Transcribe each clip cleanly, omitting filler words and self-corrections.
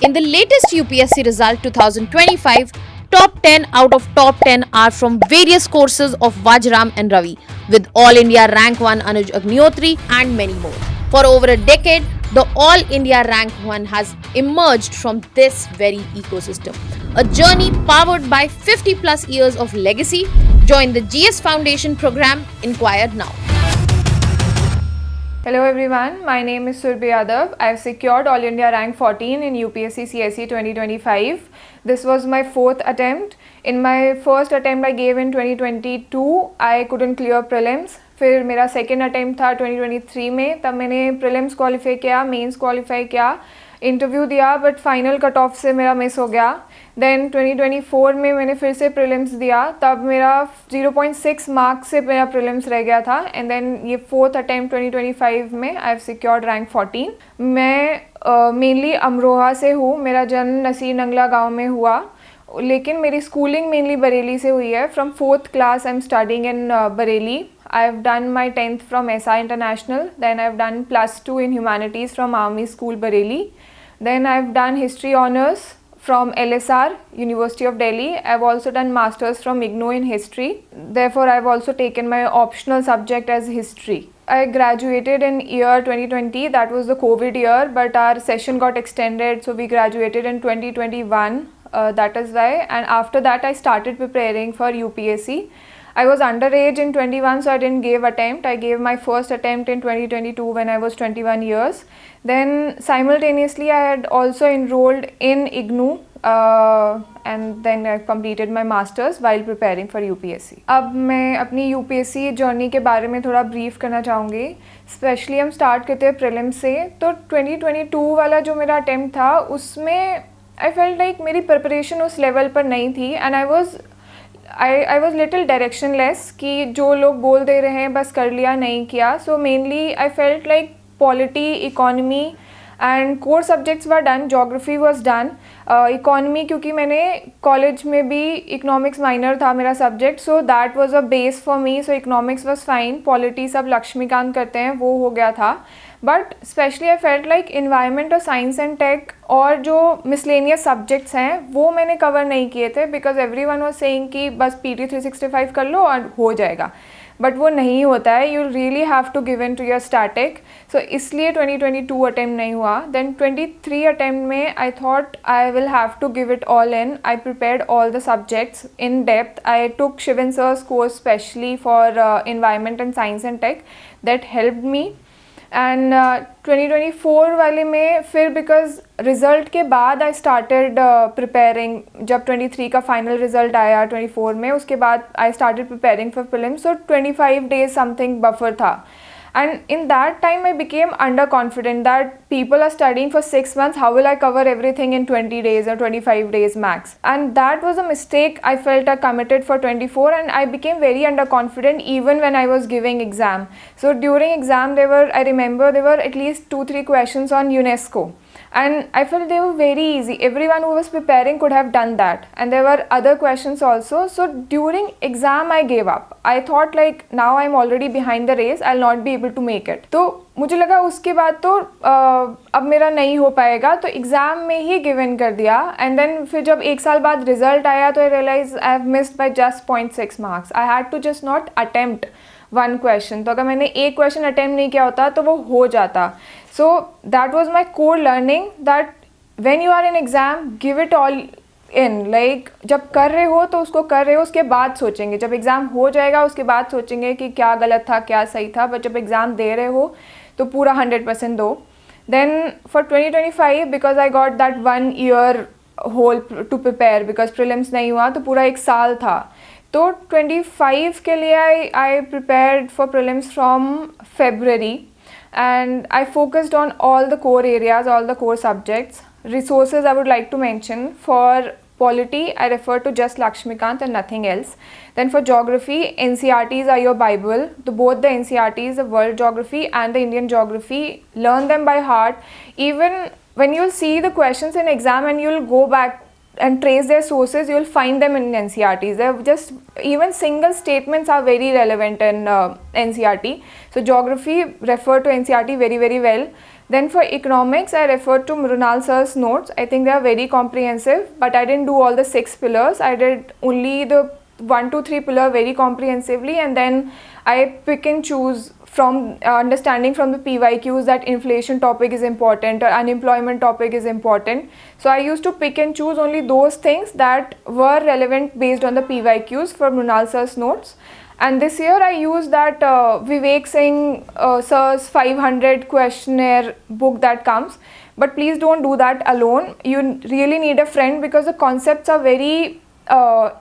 In the latest UPSC result 2025, top 10 out of top 10 are from various courses of Vajram and Ravi, with All India Rank 1 Anuj Agnihotri and many more. For over a decade, the All India Rank 1 has emerged from this very ecosystem. A journey powered by 50 plus years of legacy. Join the GS Foundation program. Inquire now. Hello everyone, my name is Surbhi Yadav. I have secured All India Rank 14 in UPSC CSE 2025. This was my fourth attempt. In my first attempt I gave in 2022, I couldn't clear prelims. फिर मेरा second attempt था 2023 में, तब मैंने prelims qualify किया, mains qualify किया, interview दिया, but final cut off से मेरा मिस हो गया. देन 2024 में मैंने फिर से प्रीलिम्स दिया, तब मेरा 0.6 मार्क्स से मेरा प्रीलिम्स रह गया था. एंड देन ये फोर्थ अटैम्प्ट 2025 में आई हैव सिक्योर्ड रैंक 14. मैं मेनली अमरोहा से हूँ. मेरा जन्म नसीर नंगला गाँव में हुआ, लेकिन मेरी स्कूलिंग मेनली बरेली से हुई है. From fourth class I am studying in Bareilly. I have done my 10th from SI International. Then I have done +2 in Humanities from Army School Bareilly. Then I have done History Honours from LSR, University of Delhi. I have also done Masters from IGNOU in History. Therefore, I have also taken my optional subject as History. I graduated in year 2020. That was the COVID year, but our session got extended, so we graduated in 2021. That is why. And after that, I started preparing for UPSC. I was underage in 21, so I didn't give attempt. I gave my first attempt in 2022 when I was 21 years. Then simultaneously I had also enrolled in IGNOU and then I completed my masters while preparing for UPSC. अब मैं अपनी UPSC journey के बारे में थोड़ा brief करना चाहूँगी. Specially हम स्टार्ट करते हैं प्रीलिम्स से. तो 2022 वाला जो मेरा अटैम्प्ट था, उसमें आई फेल्ट लाइक मेरी प्रिपरेशन उस लेवल पर नहीं थी. And I was little directionless कि जो लोग बोल दे रहे हैं बस कर लिया, नहीं किया. So mainly I felt like polity, economy and core subjects were done. Geography was done. Economy क्योंकि मैंने कॉलेज में भी इकोनॉमिक्स माइनर था मेरा subject, so that was a base for me. So economics was fine. Polity सब लक्ष्मीकांत करते हैं, वो हो गया था. But specially I felt like environment और साइंस एंड टेक और जो मिसलेनियस सब्जेक्ट्स हैं वो मैंने कवर नहीं किए थे, because every one was saying कि बस PT 365 कर लो और हो जाएगा. बट वो नहीं होता है. You really have to give in to your static. So इसलिए 2022 अटैम्प्ट नहीं हुआ. देन 23 अटैम्प्ट में I thought I will have to give it all in. I prepared all the subjects in depth. I took Shivan sir's course specially for environment and science and tech. That helped me. And 2024 वाले में फिर because result के बाद I started preparing. जब 23 का final result आया 24 में, उसके बाद I started preparing for prelims. So 25 days something buffer था. And in that time I became underconfident that people are studying for 6 months. How will I cover everything in 20 days or 25 days max? And that was a mistake I felt I committed for 24, and I became very underconfident even when I was giving exam. So during exam I remember there were at least 2-3 questions on UNESCO. And I felt they were very easy. Everyone who was preparing could have done that. And there were other questions also. So during exam I gave up. I thought like now I'm already behind the race. I'll not be able to make it. तो मुझे लगा उसके बाद तो अब मेरा नहीं हो पाएगा, तो एग्ज़ाम में ही गिव इन कर दिया. एंड देन फिर जब एक साल बाद रिजल्ट आया तो I realise I have missed by just 0.6 marks. I had to just not attempt one question. तो अगर मैंने एक क्वेश्चन अटेम्प्ट नहीं किया होता तो वो हो जाता. So that was my core learning, that when you are in exam, give it all in. Like जब कर रहे हो तो उसको कर रहे हो, उसके बाद सोचेंगे. जब एग्ज़ाम हो जाएगा उसके बाद सोचेंगे कि क्या गलत था, क्या सही था. बट जब एग्ज़ाम दे रहे हो तो पूरा 100% दो. Then for 2025 because I got that 1 year whole to prepare, because prelims नहीं हुआ तो पूरा एक साल था. तो 25 के लिए I prepared for prelims from February. And I focused on all the core areas, all the core subjects. Resources I would like to mention: for polity, I refer to just Lakshmikant and nothing else. Then for geography, NCERTs are your Bible. Both the NCERTs, the world geography and the Indian geography, learn them by heart. Even when you'll see the questions in exam and you'll go back and trace their sources, you will find them in NCERTs. They're just, even single statements are very relevant in NCERT. So geography, refer to NCERT very well. Then for economics, I referred to Mrunal sir's notes. I think they are very comprehensive, but I didn't do all the 6 pillars. I did only the 1 to 3 pillar very comprehensively, and then I pick and choose from understanding from the PYQs that inflation topic is important or unemployment topic is important. So I used to pick and choose only those things that were relevant based on the PYQs for Mrunal sir's notes. And this year I used that Vivek Singh sir's 500 questionnaire book that comes. But please don't do that alone. You really need a friend because the concepts are very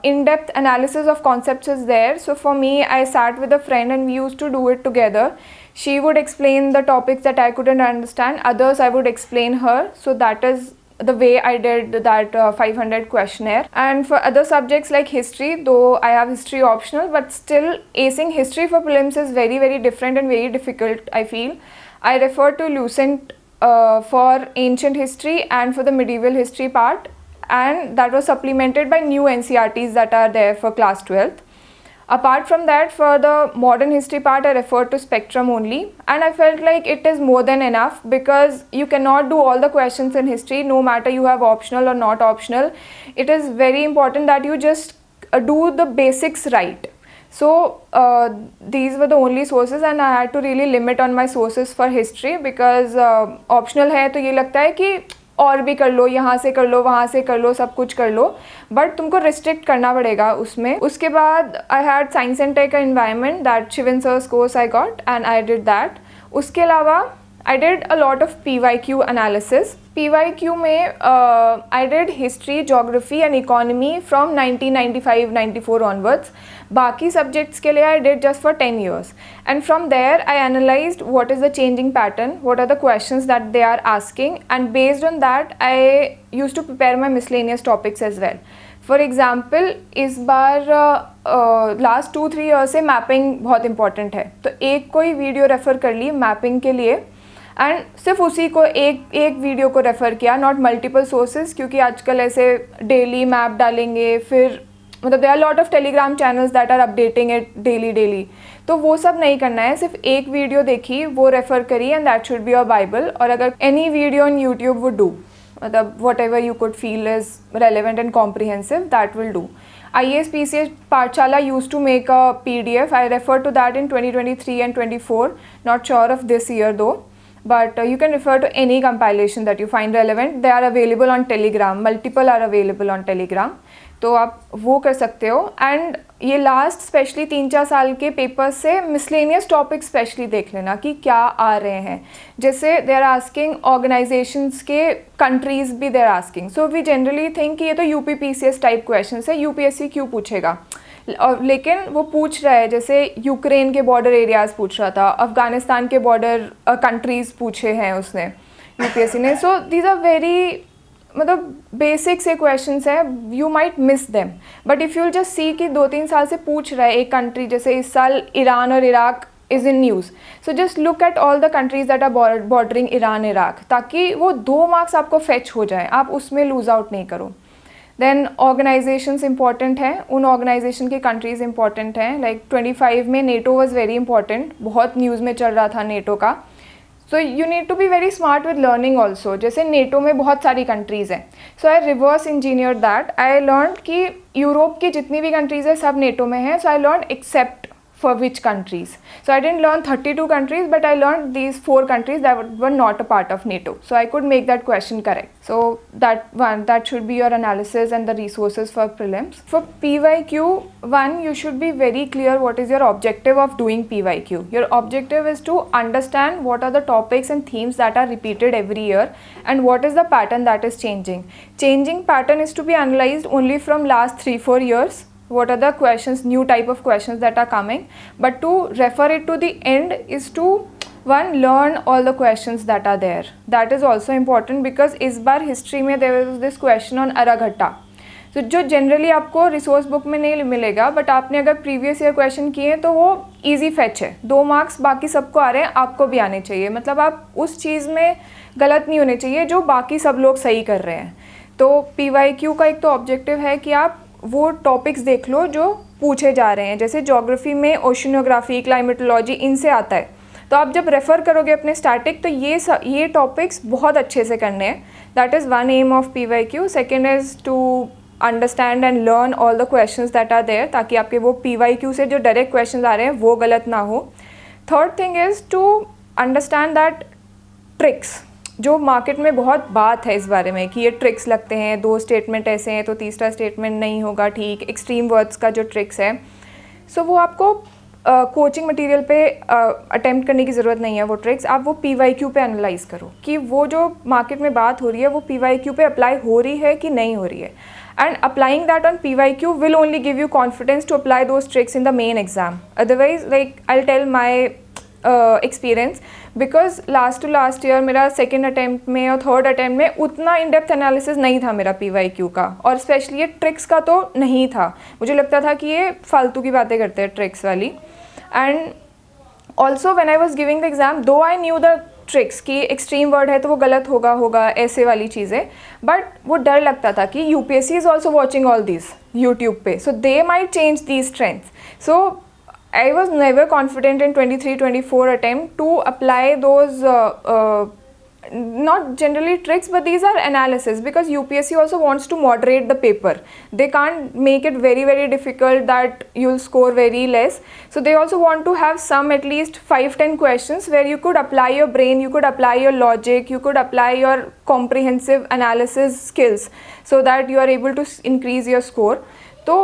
in-depth analysis of concepts is there. So for me, I sat with a friend and we used to do it together. She would explain the topics that I couldn't understand. Others I would explain her. So that is the way I did that 500 questionnaire. And for other subjects like history, though I have history optional, but still acing history for prelims is very, very different and very difficult, I feel. I refer to Lucent for ancient history and for the medieval history part, and that was supplemented by new NCRTs that are there for class 12th. Apart from that, for the modern history part, I referred to Spectrum only, and I felt like it is more than enough because you cannot do all the questions in history no matter you have optional or not optional. It is very important that you just do the basics right. So these were the only sources, and I had to really limit on my sources for history because optional है तो ये लगता है कि और भी कर लो, यहाँ से कर लो, वहाँ से कर लो, सब कुछ कर लो, बट तुमको रिस्ट्रिक्ट करना पड़ेगा उसमें. उसके बाद I had science and tech environment that Shivan sir's course I got and I did that. उसके अलावा I did a lot of PYQ analysis. PYQ में I did history, geography and economy from 1995-94 onwards. बाकी subjects के लिए I did just for 10 years. And from there I analyzed what is the changing pattern, what are the questions that they are asking, and based on that I used to prepare my miscellaneous topics as well. For example, इस बार last 2-3 years से mapping बहुत important है, तो एक कोई video refer कर ली mapping के लिए एंड सिर्फ उसी को एक वीडियो को रेफ़र किया, नॉट मल्टीपल सोर्सेज, क्योंकि आजकल ऐसे डेली मैप डालेंगे, फिर मतलब there are lot of Telegram channels that are updating it daily, तो वो सब नहीं करना है. सिर्फ एक वीडियो देखी, वो रेफ़र करी, and that should be your Bible. और अगर any video on YouTube would do, मतलब whatever you could feel is relevant and comprehensive, that will do. IAS PCS Pathshala used to make a PDF. I referred to that in 2023 and 24. Not sure of this year though. But you can refer to any compilation that you find relevant. They are available on Telegram. Multiple are available on Telegram. तो आप वो कर सकते हो. And ये last specially 3-4 साल के paper से मिसलेनियस टॉपिक स्पेशली देख लेना कि क्या आ रहे हैं. जैसे दे आर आस्किंग ऑर्गेनाइजेशंस के कंट्रीज भी they are asking. So we generally think कि ये तो UPPCS टाइप क्वेश्चन है, UPSC क्यों पूछेगा, और लेकिन वो पूछ रहा है. जैसे यूक्रेन के बॉर्डर एरियाज़ पूछ रहा था, अफ़गानिस्तान के बॉर्डर कंट्रीज़ पूछे हैं उसने UPSC ने. सो दीज आर वेरी मतलब बेसिक से क्वेश्चंस हैं, you might miss them, but if you just see कि 2-3 साल से पूछ रहा है एक कंट्री, जैसे इस साल ईरान और Iraq is in news, so just look at all the countries that are bordering Iran Iraq, ताकि वो 2 मार्क्स आपको फेच हो जाए, आप उसमें लूज़ आउट नहीं करो. देन ऑर्गेनाइजेशंस इंपॉर्टेंट हैं, उन ऑर्गेनाइजेशन के कंट्रीज़ इंपॉर्टेंट हैं. लाइक 25 में नेटो वाज वेरी इंपॉर्टेंट, बहुत न्यूज़ में चल रहा था नेटो का. So you need to be very smart with learning also. जैसे नेटो में बहुत सारी कंट्रीज़ हैं, so I reverse engineer that. I learn कि यूरोप की जितनी भी कंट्रीज़ है सब नेटो में हैं. So I learn except for which countries. So I didn't learn 32 countries, but I learned these 4 countries that were not a part of NATO. So I could make that question correct. So that should be your analysis and the resources for prelims. For PYQ 1, you should be very clear what is your objective of doing PYQ. Your objective is to understand what are the topics and themes that are repeated every year and what is the pattern that is changing. Changing pattern is to be analyzed only from last 3-4 years. What are the questions, new type of questions that are coming, but to refer it to the end is to one learn all the questions that are there. That is also important because इस बार history में there was this question on Araghatta. So जो generally आपको resource book में नहीं मिलेगा, but आपने अगर previous year question किए तो वो easy fetch है. 2 marks बाकी सबको आ रहे हैं, आपको भी आने चाहिए. मतलब आप उस चीज़ में गलत नहीं होने चाहिए जो बाकी सब लोग सही कर रहे हैं. तो PYQ का एक तो objective है कि आप वो टॉपिक्स देख लो जो पूछे जा रहे हैं. जैसे ज्योग्राफी में ओशनोग्राफी, क्लाइमेटोलॉजी, इनसे आता है, तो आप जब रेफ़र करोगे अपने स्टैटिक तो ये टॉपिक्स बहुत अच्छे से करने हैं. That is one aim of PYQ. Second is to understand and learn all the questions that are there, ताकि आपके वो PYQ से जो डायरेक्ट क्वेश्चंस आ रहे हैं वो गलत ना हो. Third thing is to understand that tricks, जो मार्केट में बहुत बात है इस बारे में कि ये ट्रिक्स लगते हैं, 2 स्टेटमेंट ऐसे हैं तो तीसरा स्टेटमेंट नहीं होगा ठीक, एक्सट्रीम वर्ड्स का जो ट्रिक्स है. सो वो आपको कोचिंग मटेरियल पे अटेम्प्ट करने की ज़रूरत नहीं है वो ट्रिक्स. आप वो PYQ पे एनालाइज़ करो कि वो जो मार्केट में बात हो रही है वो PYQ पे अप्लाई हो रही है कि नहीं हो रही है. And applying that on PYQ will only give you confidence to apply those tricks in the main exam. Otherwise like I will tell my experience, because last year मेरा सेकेंड अटैम्प्ट में और थर्ड अटैम्प्ट में उतना in depth analysis नहीं था मेरा PYQ का, और स्पेशली ये ट्रिक्स का तो नहीं था. मुझे लगता था कि ये फालतू की बातें करते हैं ट्रिक्स वाली. And also when I was giving the exam, दो आई न्यू द ट्रिक्स कि एक्सट्रीम वर्ड है तो वो गलत होगा ऐसे वाली चीज़ें, बट वो डर लगता था कि UPSC is also watching all this YouTube पे, so they might change these strengths. So I was never confident in 23-24 attempt to apply those not generally tricks, but these are analysis, because UPSC also wants to moderate the paper. They can't make it very difficult that you'll score very less. So they also want to have some at least 5-10 questions where you could apply your brain, you could apply your logic, you could apply your comprehensive analysis skills so that you are able to increase your score. तो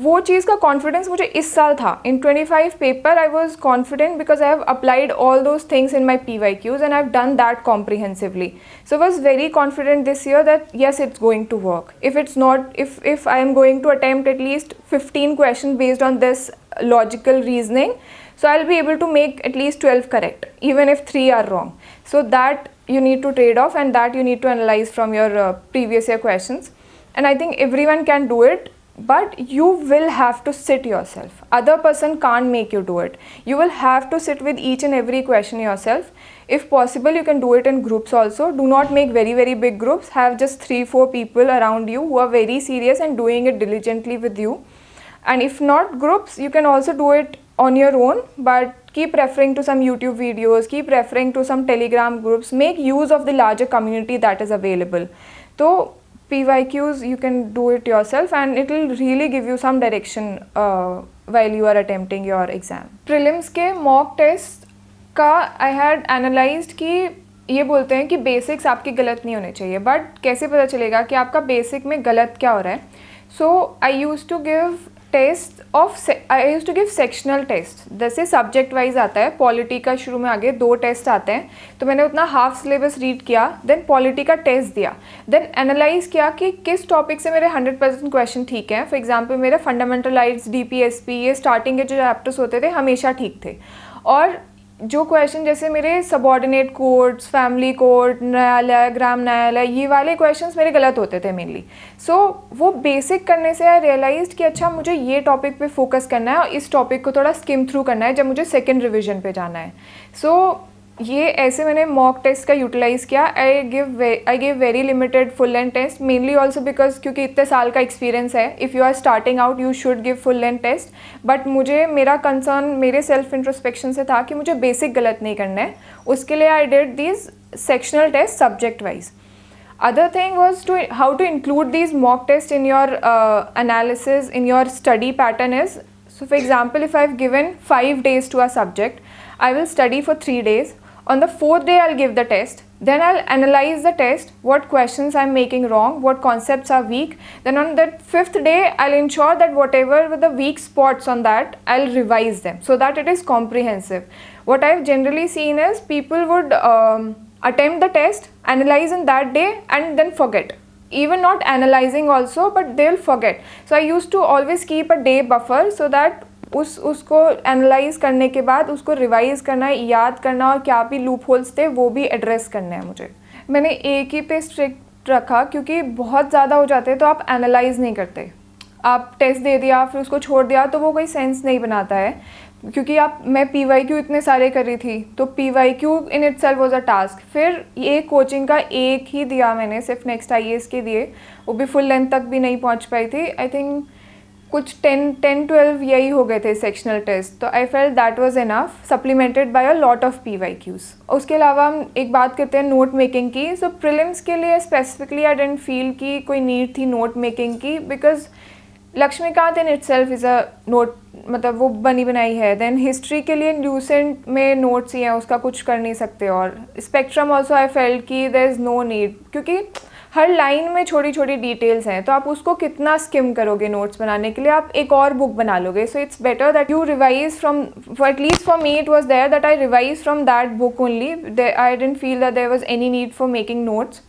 वो चीज़ का confidence मुझे इस साल था. In 25 paper I was confident because I have applied all those things in my PYQs and I have done that comprehensively. So I was very confident this year that yes it's going to work. If I am going to attempt at least 15 question based on this logical reasoning, so I'll be able to make at least 12 correct, even if 3 are wrong. So that you need to trade off, and that you need to analyze from your previous year questions. And I think everyone can do it, but you will have to sit yourself. Other person can't make you do it. You will have to sit with each and every question yourself. If possible, you can do it in groups also. Do not make very big groups. Have just 3-4 people around you who are very serious and doing it diligently with you. And if not groups, you can also do it on your own, but keep referring to some YouTube videos, keep referring to some Telegram groups. Make use of the larger community that is available. So PYQs, you can do it yourself, and it will really give you some direction while you are attempting your exam. Prelims के mock test का I had analyzed कि ये बोलते हैं कि basics आपकी गलत नहीं होने चाहिए, बट कैसे पता चलेगा कि आपका बेसिक में गलत क्या हो रहा है. So I use to give sectional test. जैसे सब्जेक्ट वाइज आता है, पॉलिटी का शुरू में आगे 2 टेस्ट आते हैं, तो मैंने उतना हाफ सिलेबस रीड किया, देन पॉलिटी का टेस्ट दिया, देन एनालाइज किया कि किस टॉपिक से मेरे 100% क्वेश्चन ठीक हैं. फॉर एग्जांपल मेरे फंडामेंटलाइज्ड, DPSP, ये स्टार्टिंग के जो चैप्टर्स होते थे हमेशा ठीक थे, और जो क्वेश्चन जैसे मेरे सबॉर्डिनेट कोड्स, फैमिली कोड, न्यायालय, ग्राम न्यायालय, ये वाले क्वेश्चंस मेरे गलत होते थे मेनली. सो वो बेसिक करने से आई रियलाइज्ड कि अच्छा मुझे ये टॉपिक पे फोकस करना है और इस टॉपिक को थोड़ा स्किम थ्रू करना है जब मुझे सेकेंड रिविजन पे जाना है. सो ये ऐसे मैंने मॉक टेस्ट का यूटिलाइज़ किया. I give very limited full length test, mainly also because क्योंकि इतने साल का एक्सपीरियंस है. If you are starting out you should give full length test, but मेरा कंसर्न मेरे सेल्फ इंट्रोस्पेक्शन से था कि मुझे बेसिक गलत नहीं करना है. उसके लिए I did these sectional test subject wise. Other thing was how to include these mock tests in your analysis, in your study pattern is, so for example, if I've given 5 days to a subject, I will study for 3 days. On the 4th day, I'll give the test. Then I'll analyze the test, what questions I'm making wrong, what concepts are weak. Then on that 5th day, I'll ensure that whatever were the weak spots on that, I'll revise them so that it is comprehensive. What I've generally seen is people would attempt the test, analyze in that day, and then forget. Even not analyzing also, but they'll forget. So I used to always keep a day buffer so that उसको analyse करने के बाद उसको revise करना है, याद करना, और क्या भी लूप होल्स थे वो भी एड्रेस करने हैं मुझे. मैंने एक ही पे स्ट्रिक्ट रखा क्योंकि बहुत ज़्यादा हो जाते हैं तो आप एनालाइज नहीं करते. आप टेस्ट दे दिया फिर उसको छोड़ दिया तो वो कोई सेंस नहीं बनाता है. क्योंकि मैं PYQ इतने सारे कर रही थी तो PYQ in itself was a task. फिर ये कोचिंग का एक ही दिया मैंने, सिर्फ नेक्स्ट IAS के दिए, वो भी फुल लेंथ तक भी नहीं पहुंच पाई थी. आई थिंक कुछ 10-12 यही हो गए थे सेक्शनल टेस्ट, तो I felt that was enough, supplemented by a lot of PYQs। उसके अलावा हम एक बात करते हैं नोट मेकिंग की। सो प्रीलिम्स के लिए स्पेसिफिकली आई डेंट फील कि कोई नीड थी नोट मेकिंग की, because Laxmikanth in itself is a note, मतलब वो बनी बनाई है। देन हिस्ट्री के लिए ल्यूसेंट में नोट्स ही हैं, उसका कुछ कर नहीं सकते। और स्पेक्ट्रम ऑल्सो आई फेल्ट कि देयर इज़ नो नीड, क्योंकि हर लाइन में छोटी छोटी डिटेल्स हैं, तो आप उसको कितना स्किम करोगे नोट्स बनाने के लिए, आप एक और बुक बना लोगे। So it's better that you revise from, at least for me it was there that I revise from that book only. I didn't feel that there was any need for making notes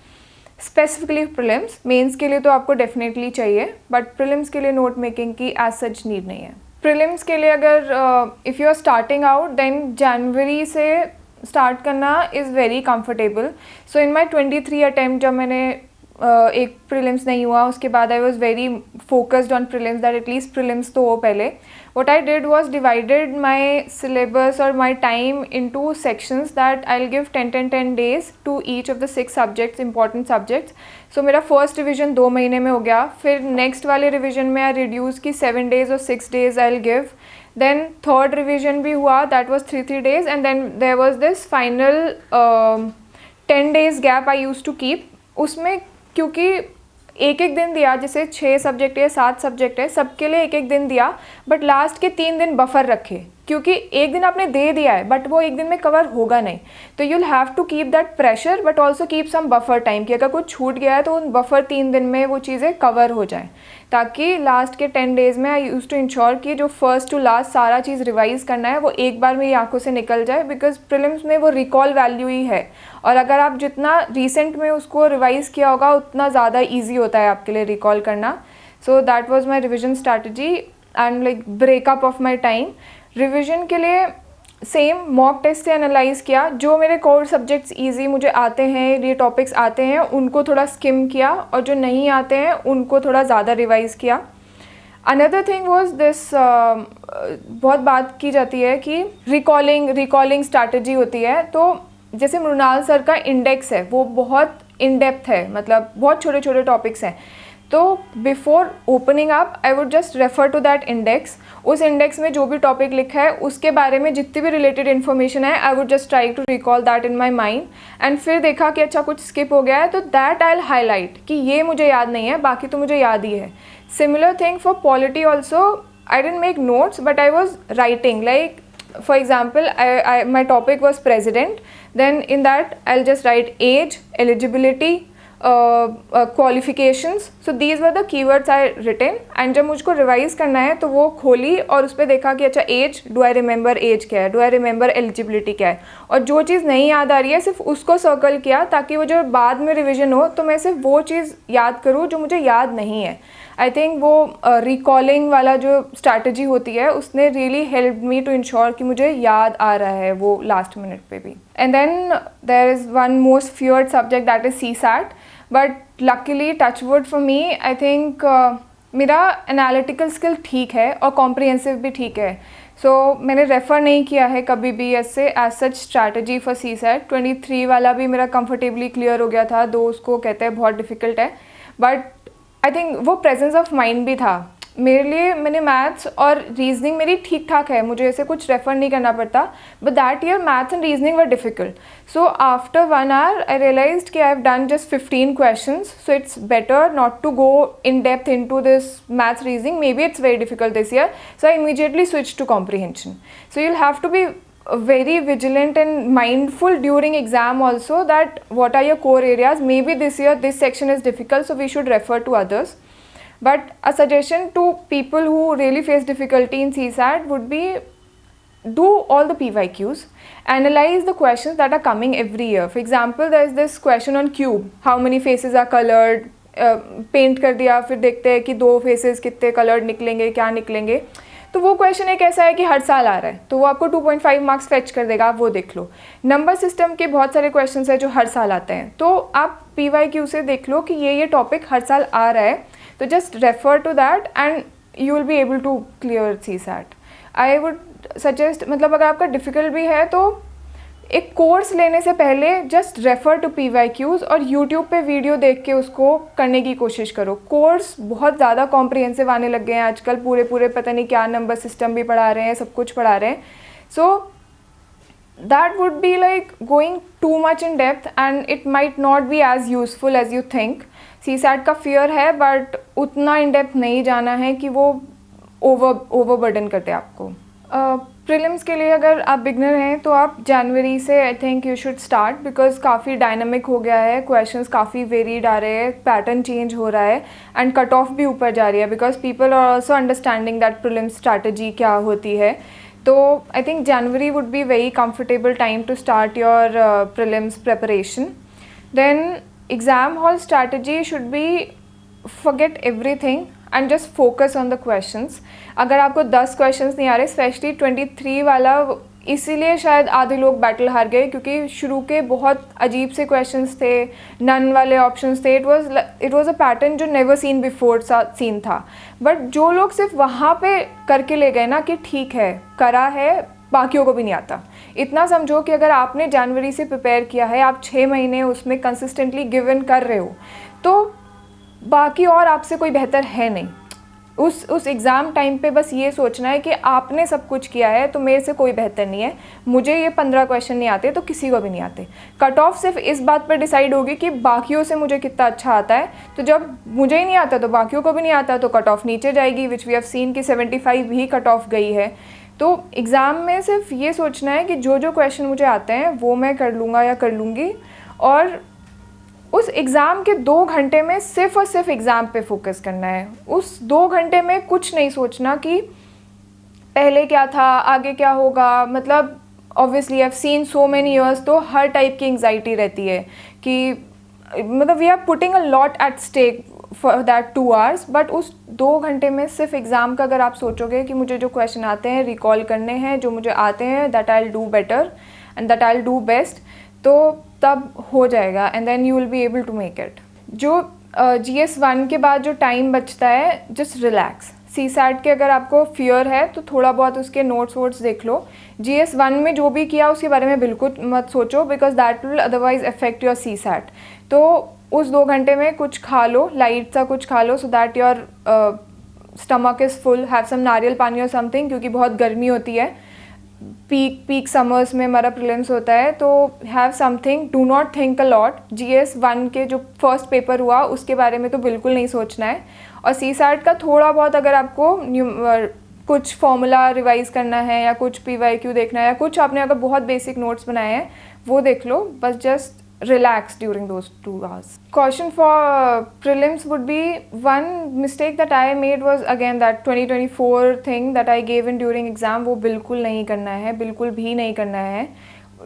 specifically prelims. Mains के लिए तो आपको definitely चाहिए, but prelims के लिए note making की as such need नहीं है। प्रीलिम्स के लिए अगर if you are starting out, then जनवरी से स्टार्ट करना is very comfortable. So in my 23 attempt जब मैंने एक प्रीलिम्स नहीं हुआ, उसके बाद I was very focused on prelims, that at least prelims तो हो पहले। What I did was divided my syllabus और my time into sections, that I will give 10 days to each of the 6 subjects, important subjects. So मेरा first revision 2 महीने में हो गया, फिर नेक्स्ट वाले रिविजन में आई रिड्यूस की 7 days और 6 days I will give. Then third revision भी हुआ, that was 3 days, and then there was this final 10 days gap I use to keep. उसमें क्योंकि एक एक दिन दिया, जैसे 6 सब्जेक्ट है 7 सब्जेक्ट है, सबके लिए एक एक दिन दिया, बट लास्ट के 3 दिन बफर रखे, क्योंकि एक दिन आपने दे दिया है बट वो एक दिन में कवर होगा नहीं। तो you will have to keep that pressure, but also keep some buffer time, कि अगर कुछ छूट गया है तो उन बफर 3 दिन में वो चीज़ें कवर हो जाएं, ताकि लास्ट के 10 days में आई यूज टू इंश्योर कि जो फर्स्ट टू लास्ट सारा चीज़ रिवाइज करना है वो एक बार मेरी आंखों से निकल जाए, बिकॉज प्रीलिम्स में वो रिकॉल वैल्यू ही है, और अगर आप जितना रिसेंट में उसको रिवाइज किया होगा उतना ज़्यादा ईजी होता है आपके लिए रिकॉल करना। So that was my revision strategy and like breakup of my time. Revision के लिए सेम मॉक टेस्ट से एनालाइज किया, जो मेरे कोर सब्जेक्ट्स इजी मुझे आते हैं, ये टॉपिक्स आते हैं, उनको थोड़ा स्किम किया, और जो नहीं आते हैं उनको थोड़ा ज़्यादा रिवाइज किया। अनदर थिंग वॉज दिस, बहुत बात की जाती है कि रिकॉलिंग स्ट्रैटेजी होती है। तो जैसे मृणाल सर का इंडेक्स है वो बहुत इन डेप्थ है, मतलब बहुत छोटे छोटे टॉपिक्स हैं, तो before opening up I would just refer to that index. उस इंडेक्स में जो भी टॉपिक लिखा है उसके बारे में जितनी भी रिलेटेड इन्फॉर्मेशन है, I would just try to recall that in my mind, and फिर देखा कि अच्छा कुछ स्किप हो गया है तो दैट आई विल हाईलाइट कि ये मुझे याद नहीं है, बाकी तो मुझे याद ही है। Similar thing for polity also, I dent make notes but I was writing, like for example, my topic was president, then in that I'll just write age, eligibility, qualifications, so these were the keywords I written, and जब मुझको revise करना है तो वो खोली और उस पर देखा कि अच्छा age, do I remember age क्या है, डू आई रिमेंबर एलिजिबिलिटी क्या है, और जो चीज़ नहीं याद आ रही है सिर्फ उसको सर्कल किया, ताकि वो जो बाद में रिविजन हो तो मैं सिर्फ वो चीज़ याद करूँ जो मुझे याद नहीं है। आई थिंक वो रिकॉलिंग वाला जो स्ट्रैटेजी होती है उसने really help me to ensure कि मुझे याद आ रहा है वो लास्ट मिनट पे भी। And then there is one most feared subject, that is CSAT, but luckily touch wood for me, I think मेरा एनालिटिकल स्किल ठीक है और कॉम्प्रिहेंसिव भी ठीक है। सो मैंने रेफ़र नहीं किया है कभी भी ऐसे as such strategy for CSAT। 23 वाला भी मेरा कंफर्टेबली क्लियर हो गया था, दो उसको कहते हैं बहुत डिफ़िकल्ट है, बट आई थिंक वो प्रेजेंस ऑफ माइंड भी था मेरे लिए। मैंने मैथ्स और रीजनिंग मेरी ठीक ठाक है, मुझे ऐसे कुछ रेफ़र नहीं करना पड़ता, but that year maths and reasoning were difficult. So after 1 hour I realised कि I have done just 15 questions, so it's better not to go in depth into this maths reasoning, maybe it's very difficult this year, so I immediately switched to comprehension. So you'll have to be very vigilant and mindful during exam also, that what are your core areas. Maybe this year this section is difficult, so we should refer to others, but a suggestion to people who really face difficulty in CSAT would be do all the PYQs, analyze the questions that are coming every year. For example, there is this question on cube, how many faces are colored, paint कर दिया, फिर देखते हैं कि 2 faces कितने colored निकलेंगे, क्या निकलेंगे। तो वो क्वेश्चन एक ऐसा है कि हर साल आ रहा है, तो वो आपको 2.5 मार्क्स फेच कर देगा, आप वो देख लो। नंबर सिस्टम के बहुत सारे क्वेश्चंस हैं जो हर साल आते हैं, तो आप PYQ से देख लो कि ये टॉपिक हर साल आ रहा है, तो just refer to that and you will be able to clear CSAT। I would suggest, मतलब अगर आपका डिफ़िकल्ट भी है तो एक कोर्स लेने से पहले जस्ट रेफ़र टू PYQs और यूट्यूब पे वीडियो देख के उसको करने की कोशिश करो। कोर्स बहुत ज़्यादा कॉम्प्रिहेंसिव आने लग गए हैं आजकल, पूरे पता नहीं क्या नंबर सिस्टम भी पढ़ा रहे हैं, सब कुछ पढ़ा रहे हैं। सो that would be like going too much in depth and it might not be as useful as you think. CSAT का fear है but उतना in depth नहीं जाना है कि वो overburden करते आपको। प्रीलिम्स के लिए अगर आप बिगनर हैं तो आप जनवरी से I think you should start, because काफ़ी डायनामिक हो गया है, क्वेश्चंस काफ़ी वेरीड आ रहे हैं, पैटर्न चेंज हो रहा है एंड कट ऑफ भी ऊपर जा रही है, because people are also understanding that prelims strategy क्या होती है। तो I think January would be very comfortable time to start your prelims preparation. Then exam hall strategy should be forget everything and just focus on the questions. अगर आपको 10 questions नहीं आ रहे, specially 23 वाला, इसीलिए शायद आधे लोग बैटल हार गए क्योंकि शुरू के बहुत अजीब से questions थे, नन वाले options थे। it was a pattern जो never seen before सीन था। बट जो लोग सिर्फ वहाँ पे करके ले गए ना कि ठीक है करा है, बाकियों को भी नहीं आता, इतना समझो कि अगर आपने जनवरी से प्रिपेयर किया है, आप 6 महीने उसमें कंसिस्टेंटली गिव इन कर रहे हो, तो बाकी और आपसे कोई बेहतर है नहीं। उस एग्ज़ाम टाइम पे बस ये सोचना है कि आपने सब कुछ किया है तो मेरे से कोई बेहतर नहीं है, मुझे ये 15 क्वेश्चन नहीं आते तो किसी को भी नहीं आते। कट ऑफ सिर्फ इस बात पर डिसाइड होगी कि बाकियों से मुझे कितना अच्छा आता है, तो जब मुझे ही नहीं आता तो बाकियों को भी नहीं आता, तो कट ऑफ नीचे जाएगी, विच वी हैव सीन कि 75 भी कट ऑफ गई है। तो एग्ज़ाम में सिर्फ ये सोचना है कि जो क्वेश्चन मुझे आते हैं वो मैं कर लूँगा या कर लूँगी, और उस एग्ज़ाम के 2 घंटे में सिर्फ और सिर्फ एग्ज़ाम पे फोकस करना है। उस 2 घंटे में कुछ नहीं सोचना कि पहले क्या था, आगे क्या होगा। मतलब obviously I have seen so many years, तो हर टाइप की एंग्जाइटी रहती है कि मतलब we are putting a lot at stake for that 2 hours. बट उस 2 घंटे में सिर्फ एग्ज़ाम का अगर आप सोचोगे कि मुझे जो क्वेश्चन आते हैं रिकॉल करने हैं, जो मुझे आते हैं that I will do better and that I will do best, तो तब हो जाएगा and then you will be able to make it. जो GS1 के बाद जो टाइम बचता है, जस्ट रिलैक्स। CSAT के अगर आपको फियर है तो थोड़ा बहुत उसके नोट्स वोट्स देख लो। GS1 में जो भी किया उसके बारे में बिल्कुल मत सोचो, because that will otherwise affect your CSAT। तो उस 2 घंटे में कुछ खा लो, लाइट सा कुछ खा लो, so that your stomach is full. Have some nariyal pani और समथिंग, क्योंकि बहुत गर्मी होती है, पीक समर्स में हमारा प्रीलिम्स होता है, तो have something, do not think a lot. GS1 के जो फर्स्ट पेपर हुआ उसके बारे में तो बिल्कुल नहीं सोचना है। और CSAT का थोड़ा बहुत अगर आपको कुछ फॉर्मूला रिवाइज करना है या कुछ PYQ देखना है या कुछ आपने अगर बहुत बेसिक नोट्स बनाए हैं वो देख लो, बस just relax during those 2 hours. Caution for prelims would be, one mistake that I made was again that 2024 thing that I gave in during exam, वो बिल्कुल नहीं करना है, बिल्कुल भी नहीं करना है।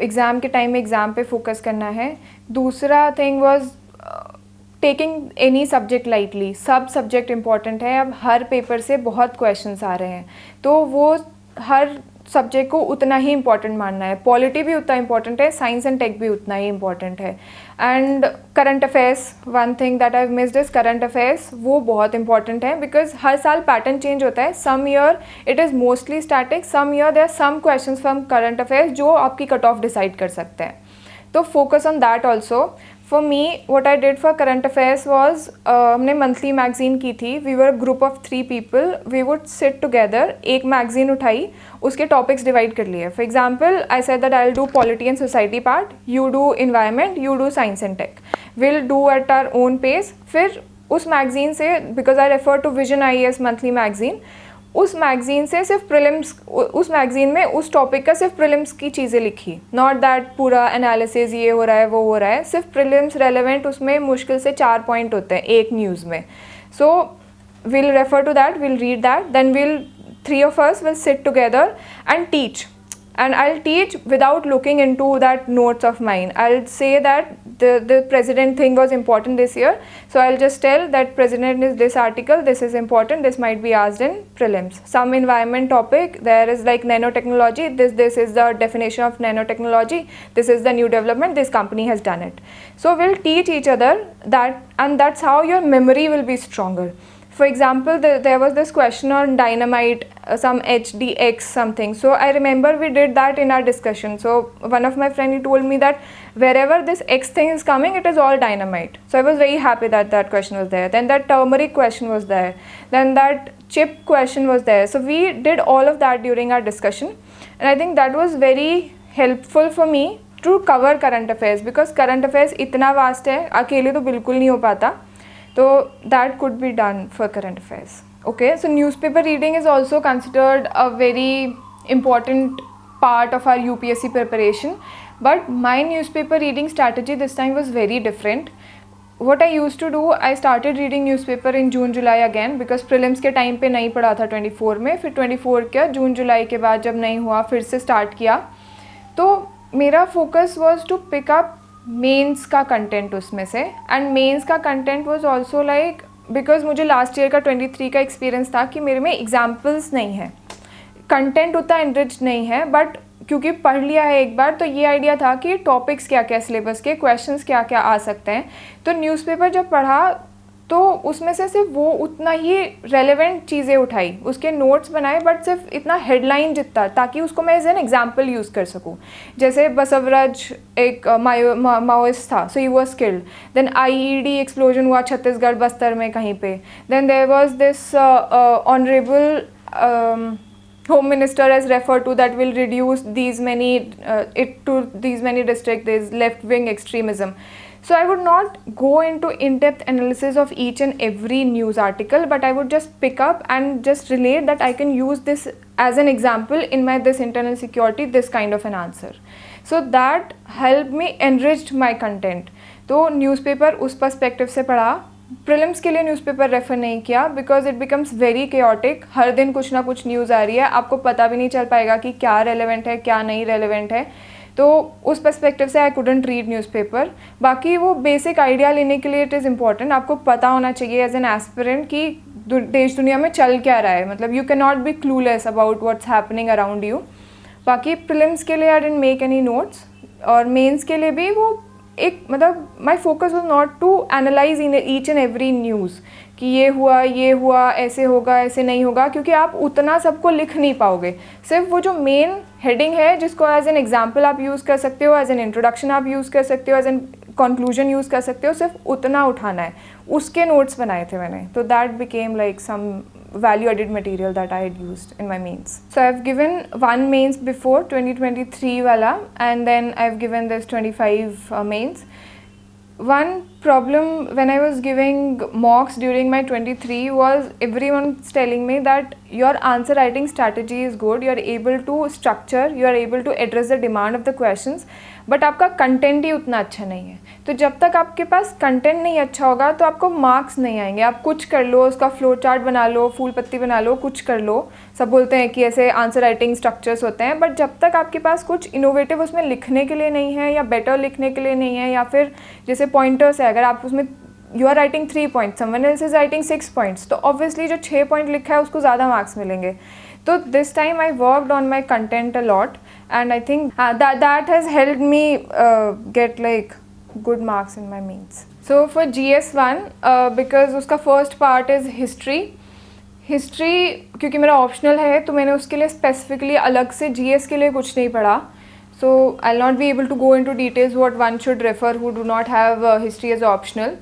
एग्ज़ाम के टाइम में एग्ज़ाम पे फोकस करना है। दूसरा thing was taking any subject lightly. सब सब्जेक्ट इम्पॉर्टेंट है, अब हर पेपर से बहुत क्वेश्चंस आ रहे हैं, तो वो हर सब्जेक्ट को उतना ही इम्पॉर्टेंट मानना है। पॉलिटी भी उतना इम्पॉर्टेंट है, साइंस एंड टेक भी उतना ही इम्पॉर्टेंट है। And current affairs, one thing that I missed is current affairs, वो बहुत इंपॉर्टेंट है, बिकॉज हर साल पैटर्न चेंज होता है। Some year it is mostly static, some year there are some questions from current affairs जो आपकी cut off decide कर सकते हैं, तो focus on that also. For me what I did for current affairs was, हमने monthly magazine की थी, we were group of 3 people, we would sit together, एक मैगजीन उठाई, उसके टॉपिक्स डिवाइड कर लिए। For example I said that I will do polity and society part, you do environment, you do science and tech, will do at our own pace. फिर उस magazine से, because I refer to Vision IAS monthly magazine, उस magazine से सिर्फ prelims, उस magazine में उस topic का सिर्फ प्रीलिम्स की चीज़ें लिखी, नॉट दैट पूरा एनालिसिस ये हो रहा है वो हो रहा है, सिर्फ प्रीलिम्स रेलेवेंट उसमें मुश्किल से 4 पॉइंट होते हैं एक न्यूज़ में। So will refer to that, will read that, then will 3 of us will sit together and teach. And I'll teach without looking into that notes of mine. I'll say that the president thing was important this year, so I'll just tell that president is this article, this is important, this might be asked in prelims. Some environment topic, there is like nanotechnology, this is the definition of nanotechnology, this is the new development, this company has done it. So we'll teach each other that, and that's how your memory will be stronger. For example, there was this question on dynamite, some HDX something. So I remember we did that in our discussion. So one of my friend, he told me that wherever this X thing is coming, it is all dynamite. So I was very happy that that question was there. Then that turmeric question was there. Then that chip question was there. So we did all of that during our discussion. And I think that was very helpful for me to cover current affairs, because current affairs इतना vast है, अकेले तो बिल्कुल नहीं हो पाता. So that could be done for current affairs. Okay, so newspaper reading is also considered a very important part of our UPSC preparation. But my newspaper reading strategy this time was very different. What I used to do, I started reading newspaper in June July again, because prelims के time पे नहीं पढ़ा था 24 में, फिर 24 के June July के बाद जब नहीं हुआ फिर से start किया. तो मेरा focus was to pick up mains का कंटेंट उसमें से. एंड मेंस का content was also like, because मुझे लास्ट ईयर का 23 का एक्सपीरियंस था कि मेरे में एग्जाम्पल्स नहीं है, कंटेंट उतना एनरिच नहीं है, बट क्योंकि पढ़ लिया है एक बार तो ये आइडिया था कि टॉपिक्स क्या क्या सिलेबस के, क्वेश्चंस क्या क्या आ सकते हैं. तो न्यूज़पेपर जब पढ़ा तो उसमें से सिर्फ वो उतना ही रेलेवेंट चीज़ें उठाई, उसके नोट्स बनाए, बट सिर्फ इतना हेडलाइन जितना, ताकि उसको मैं एज एन एग्जाम्पल यूज़ कर सकूँ. जैसे बसवराज एक माओइस्ट था, so he was killed. Then IED explosion हुआ छत्तीसगढ़ बस्तर में कहीं पे. Then there was this honourable Home Minister has referred to that will reduce these many these many districts, there is left-wing extremism. So I would not go into in-depth analysis of each and every news article, but I would just pick up and just relate that I can use this as an example in my this internal security, this kind of an answer. So that helped me enriched my content. तो newspaper उस perspective से पढ़ा. Prelims के लिए newspaper refer नहीं किया, because it becomes very chaotic. हर दिन कुछ ना कुछ न्यूज़ आ रही है, आपको पता भी नहीं चल पाएगा कि क्या रेलेवेंट है क्या नहीं रेलेवेंट है. तो उस पर्सपेक्टिव से आई कुडंट रीड न्यूज़पेपर. बाकी वो बेसिक आइडिया लेने के लिए इट इज़ इम्पॉर्टेंट, आपको पता होना चाहिए एज एन एस्पिरेंट कि देश दुनिया में चल क्या रहा है. मतलब you can not be clueless about what's happening around you. बाकी प्रीलिम्स के लिए I didn't make any notes, और मेंस के लिए भी वो एक, मतलब my focus was not to analyse in each and every news कि ये हुआ ऐसे होगा ऐसे नहीं होगा, क्योंकि आप उतना सबको लिख नहीं पाओगे. सिर्फ वो जो मेन हेडिंग है जिसको एज एन एग्जाम्पल आप यूज़ कर सकते हो, एज एन इंट्रोडक्शन आप यूज़ कर सकते हो, एज एन कंक्लूजन यूज़ कर सकते हो, सिर्फ उतना उठाना है. उसके नोट्स बनाए थे मैंने. तो that became like some value added material that I had used in my mains. So I've given one mains before 2023 wala, and then I've given this 25 mains. One problem when I was giving mocks during my 23 was everyone's telling me that your answer writing strategy is good, you are able to structure, you are able to address the demand of the questions, but आपका content ही उतना अच्छा नहीं है. तो जब तक आपके पास content नहीं अच्छा होगा तो आपको मार्क्स नहीं आएंगे. आप कुछ कर लो, उसका फ्लो चार्ट बना लो, फूल पत्ती बना लो, कुछ कर लो. सब बोलते हैं कि ऐसे आंसर राइटिंग स्ट्रक्चर्स होते हैं, बट जब तक आपके पास कुछ इनोवेटिव उसमें लिखने के लिए नहीं है, या बेटर लिखने के लिए नहीं है, या फिर जैसे पॉइंटर्स है, अगर आप उसमें you are writing 3 points, someone else is writing 6 points, तो ऑब्वियसली जो 6 पॉइंट लिखा है उसको ज़्यादा मार्क्स मिलेंगे. So this time I worked on my content a lot, and I think that has helped me get like good marks in my mains. So for GS1, because उसका first part is history क्योंकि मेरा optional है तो मैंने उसके लिए specifically अलग से GS के लिए कुछ नहीं पढ़ा. So I'll not be able to go into details what one should refer who do not have history as optional.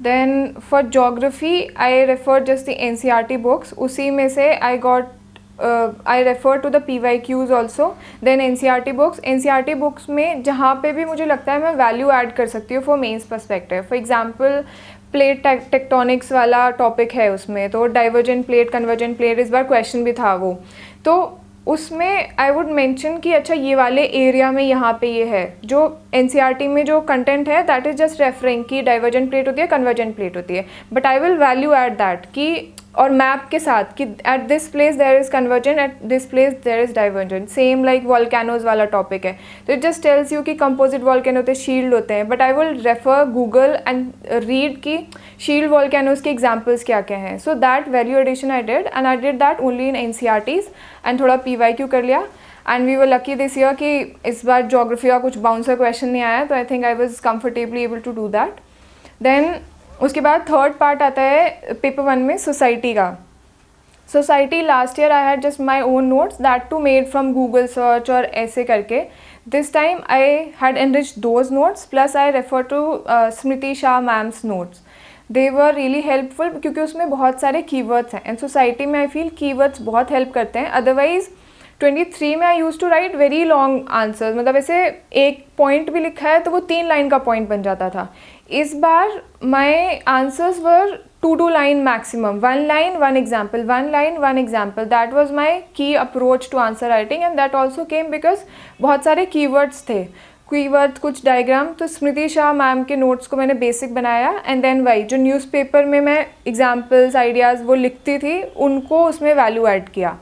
Then for geography I referred just the NCERT books. उसी में से I refer to the PYQs also. Then NCERT books में जहाँ पे भी मुझे लगता है मैं वैल्यू ऐड कर सकती हूँ for mains perspective. For example plate tectonics वाला टॉपिक है उसमें, तो डाइवर्जेंट प्लेट, कन्वर्जेंट प्लेट, इस बार क्वेश्चन भी था वो. तो उसमें आई वुड मेंशन कि अच्छा ये वाले एरिया में यहाँ पे ये है. जो NCERT में जो कंटेंट है दैट इज़ जस्ट रेफरिंग कि डाइवर्जेंट प्लेट होती है, कन्वर्जेंट प्लेट होती है, but I will value add that कि, और मैप के साथ कि at this place there is convergent, at this place there is divergent. Same like volcanoes वाला टॉपिक है, तो इट जस्ट टेल्स यू कि कंपोजिट वॉल्केनो होते हैं, शील्ड होते हैं, but I will refer Google and read कि शील्ड वॉल्केनोज के एग्जाम्पल्स क्या क्या हैं. So that value addition I did, and I did that only in NCERTs, and थोड़ा PYQ कर लिया. And we were lucky this year कि इस बार जोग्राफी का कुछ बाउंसर क्वेश्चन नहीं आया, तो I think I was comfortably able to do that. Then उसके बाद थर्ड पार्ट आता है पेपर 1 में सोसाइटी का. Society last year I had just my own notes that too made from Google search और ऐसे करके. This time I had enrich those notes plus I refer to Smriti Shah ma'am's notes. They were really helpful क्योंकि उसमें बहुत सारे keywords हैं and society में I feel keywords बहुत हेल्प करते हैं. अदरवाइज 23 में I use to write very long answers, मतलब ऐसे एक पॉइंट भी लिखा है तो वो 3 लाइन का पॉइंट बन जाता था. इस बार my answers were 2 line maximum, 1 line 1 example, 1 line 1 example. That was my key approach to answer writing and that also came because बहुत सारे keywords थे. कीवर्ड कुछ डायग्राम. तो स्मृति शाह मैम के नोट्स को मैंने बेसिक बनाया एंड देन वाई जो न्यूज़पेपर में मैं एग्जाम्पल्स आइडियाज़ वो लिखती थी उनको उसमें वैल्यू ऐड किया.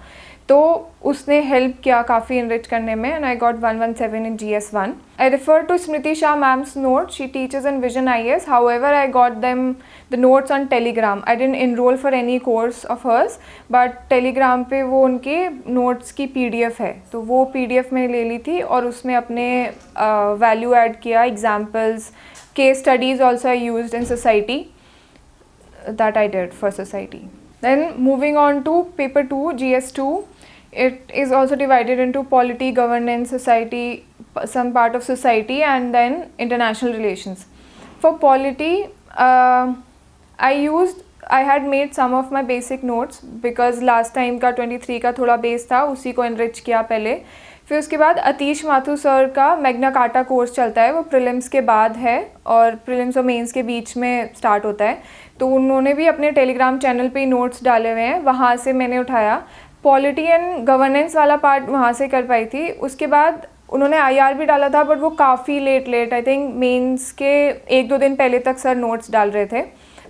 तो उसने हेल्प किया काफ़ी इनरिच करने में and I got 117 in GS1. I refer to Smriti Shah ma'am's note. She teachers in Vision IAS. However I got them the notes on Telegram. I didn't enrol for any course of hers but Telegram पे वो उनके notes की PDF है तो वो PDF मैंने ले ली थी और उसमें अपने वैल्यू ऐड किया. Examples, case studies also I used in society. That I did for society. Then moving on to paper 2, GS2. It is also divided into polity, governance, society, some part of society and then international relations. For polity, I had made some of my basic notes because last time का 23 का थोड़ा base था, उसी को enrich किया पहले. फिर उसके बाद अतीश माथुर सर का मैग्ना कार्टा कोर्स चलता है, वो प्रीलिम्स के बाद है और प्रीलिम्स और मेंस के बीच में स्टार्ट होता है. तो उन्होंने भी अपने टेलीग्राम चैनल पे नोट्स डाले हुए हैं, वहाँ से मैंने उठाया. पॉलिटी एंड गवर्नेंस वाला पार्ट वहाँ से कर पाई थी. उसके बाद उन्होंने IR भी डाला था बट वो काफ़ी लेट आई थिंक मेंस के 1-2 दिन पहले तक सर नोट्स डाल रहे थे.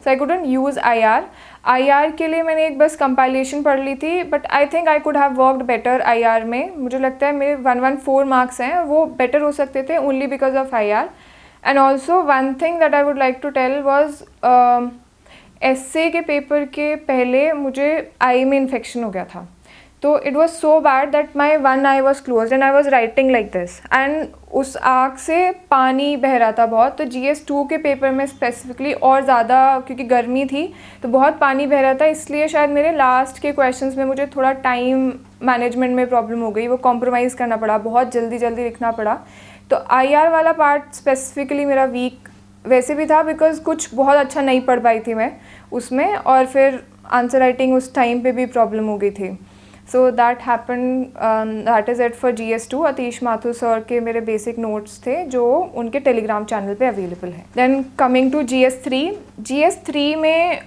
सो आई कुडंट यूज़ IR के लिए मैंने एक बस कंपाइलेशन पढ़ ली थी but I think I could have worked better IR में. मुझे लगता है मेरे 114 मार्क्स हैं, वो बेटर हो सकते थे only because of IR. And also one thing that I would like to tell was essay के पेपर के पहले मुझे आई में इन्फेक्शन हो गया था. तो it was so bad that my one I was close and I was writing like this and उस आँख से पानी बह रहा था बहुत. तो GS2 के पेपर में स्पेसिफिकली और ज़्यादा क्योंकि गर्मी थी तो बहुत पानी बह रहा था, इसलिए शायद मेरे लास्ट के क्वेश्चंस में मुझे थोड़ा टाइम मैनेजमेंट में प्रॉब्लम हो गई. वो कॉम्प्रोमाइज़ करना पड़ा, बहुत जल्दी लिखना पड़ा. तो IR वाला पार्ट स्पेसिफिकली मेरा वीक वैसे भी था बिकॉज कुछ बहुत अच्छा नहीं पढ़ पाई थी मैं उसमें और फिर आंसर राइटिंग उस टाइम पे भी प्रॉब्लम हो गई थी. So that happen. That is it for GS2. Atish Mathur sir के मेरे बेसिक नोट्स थे जो उनके टेलीग्राम चैनल पे अवेलेबल है. Then coming to GS3. GS3 में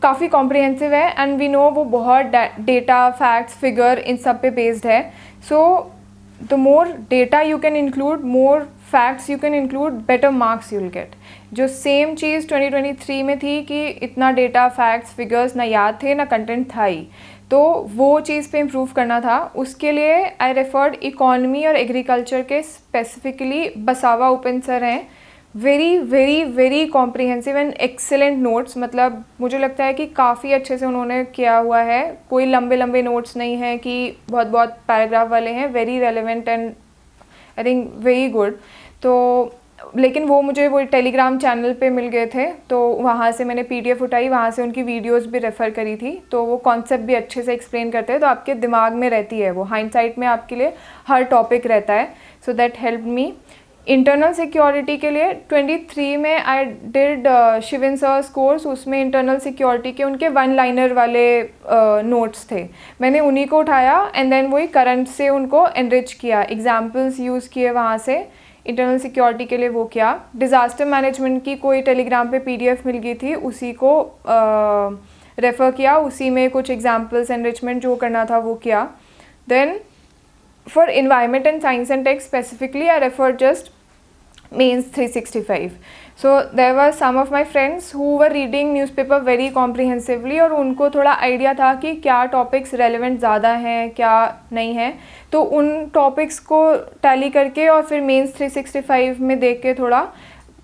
काफ़ी कॉम्प्रिहेंसिव है एंड वी नो वो बहुत डेटा, फैक्ट्स, फिगर इन सब पे बेस्ड है. So the more data you can include, more facts you can include, better marks you will get. जो same चीज़ 2023 में थी कि इतना डेटा, फैक्ट्स, फिगर्स ना याद थे ना कंटेंट था ही, तो वो चीज़ पे इम्प्रूव करना था. उसके लिए आई रेफर्ड इकोनॉमी और एग्रीकल्चर के स्पेसिफिकली बसावा ओपन सर हैं. Very very very comprehensive and excellent notes. मतलब मुझे लगता है कि काफ़ी अच्छे से उन्होंने किया हुआ है. कोई लंबे नोट्स नहीं हैं कि बहुत पैराग्राफ वाले हैं. Very relevant and I think very good. तो लेकिन वो मुझे वो टेलीग्राम चैनल पे मिल गए थे तो वहाँ से मैंने PDF उठाई, वहाँ से उनकी वीडियोस भी रेफ़र करी थी. तो वो कॉन्सेप्ट भी अच्छे से एक्सप्लेन करते हैं तो आपके दिमाग में रहती है वो. हाइंडसाइट में आपके लिए हर टॉपिक रहता है. So that help me. Internal security के लिए 23 में I did Shivin sir's course. उसमें इंटरनल सिक्योरिटी के उनके 1 लाइनर वाले नोट्स थे, मैंने उन्हीं को उठाया एंड देन वही करंट से उनको एनरिच किया, एग्जाम्पल्स यूज़ किए वहाँ से. इंटरनल सिक्योरिटी के लिए वो किया. डिज़ास्टर मैनेजमेंट की कोई टेलीग्राम पे PDF मिल गई थी, उसी को रेफ़र किया, उसी में कुछ एग्जाम्पल्स एनरिचमेंट जो करना था वो किया. Then for environment and science and tech specifically I refer just mains 365. So there were some of my friends who were reading newspaper very comprehensively और उनको थोड़ा आइडिया था कि क्या टॉपिक्स रेलेवेंट ज़्यादा हैं क्या नहीं है. तो उन टॉपिक्स को टैली करके और फिर मेंस 365 में देख के थोड़ा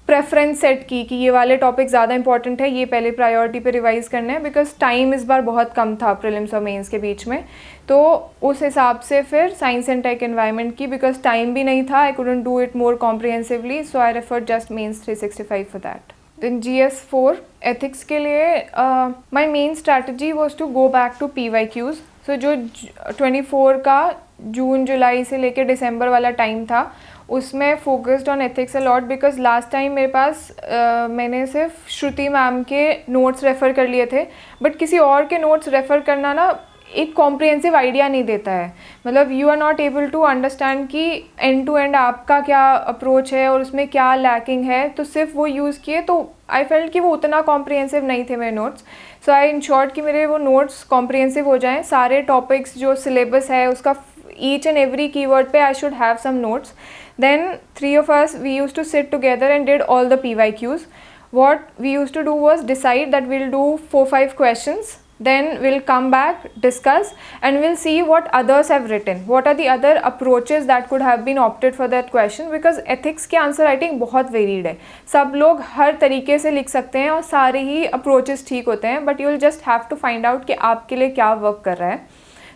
प्रेफरेंस सेट की कि ये वाले टॉपिक ज़्यादा इंपॉर्टेंट है, ये पहले प्रायोरिटी पे रिवाइज़ करने हैं बिकॉज टाइम इस बार बहुत कम था प्रीलिम्स और मेंस के बीच में. तो उस हिसाब से फिर साइंस एंड टेक एनवायरनमेंट की बिकॉज टाइम भी नहीं था, I couldn't do it more comprehensively, so I refer just mains 365 for that. Then GS4 ethics के लिए my main strategy was to go back to PYQs. So जो 24 का जून जुलाई से लेकर दिसंबर वाला टाइम था उसमें focused on ethics a lot, because last time मेरे पास मैंने सिर्फ श्रुति मैम के नोट्स रेफ़र कर लिए थे, बट किसी और के नोट्स रेफ़र करना ना एक कॉम्प्रिहेंसिव आइडिया नहीं देता है. मतलब you are not able to understand कि एंड टू एंड आपका क्या अप्रोच है और उसमें क्या लैकिंग है. तो सिर्फ वो यूज़ किए तो आई फेल्ट कि वो उतना कॉम्प्रिहेंसिव नहीं थे मेरे नोट्स. सो आई इंश्योर्ड कि मेरे वो नोट्स कॉम्प्रिहेंसिव हो जाएं. सारे टॉपिक्स जो सिलेबस है उसका ईच एंड एवरी कीवर्ड पे I should have some notes. Then 3 of us, we used to sit together and did all the PYQs. What we used to do was decide that we'll do 4-5 questions, then we'll come back, discuss, and we'll see what others have written. What are the other approaches that could have been opted for that question? Because ethics के answer writing बहुत varied है. सब लोग हर तरीके से लिख सकते हैं और सारे ही अप्रोचेस ठीक होते हैं, but you will just have to find out कि आपके लिए क्या वर्क कर रहा है.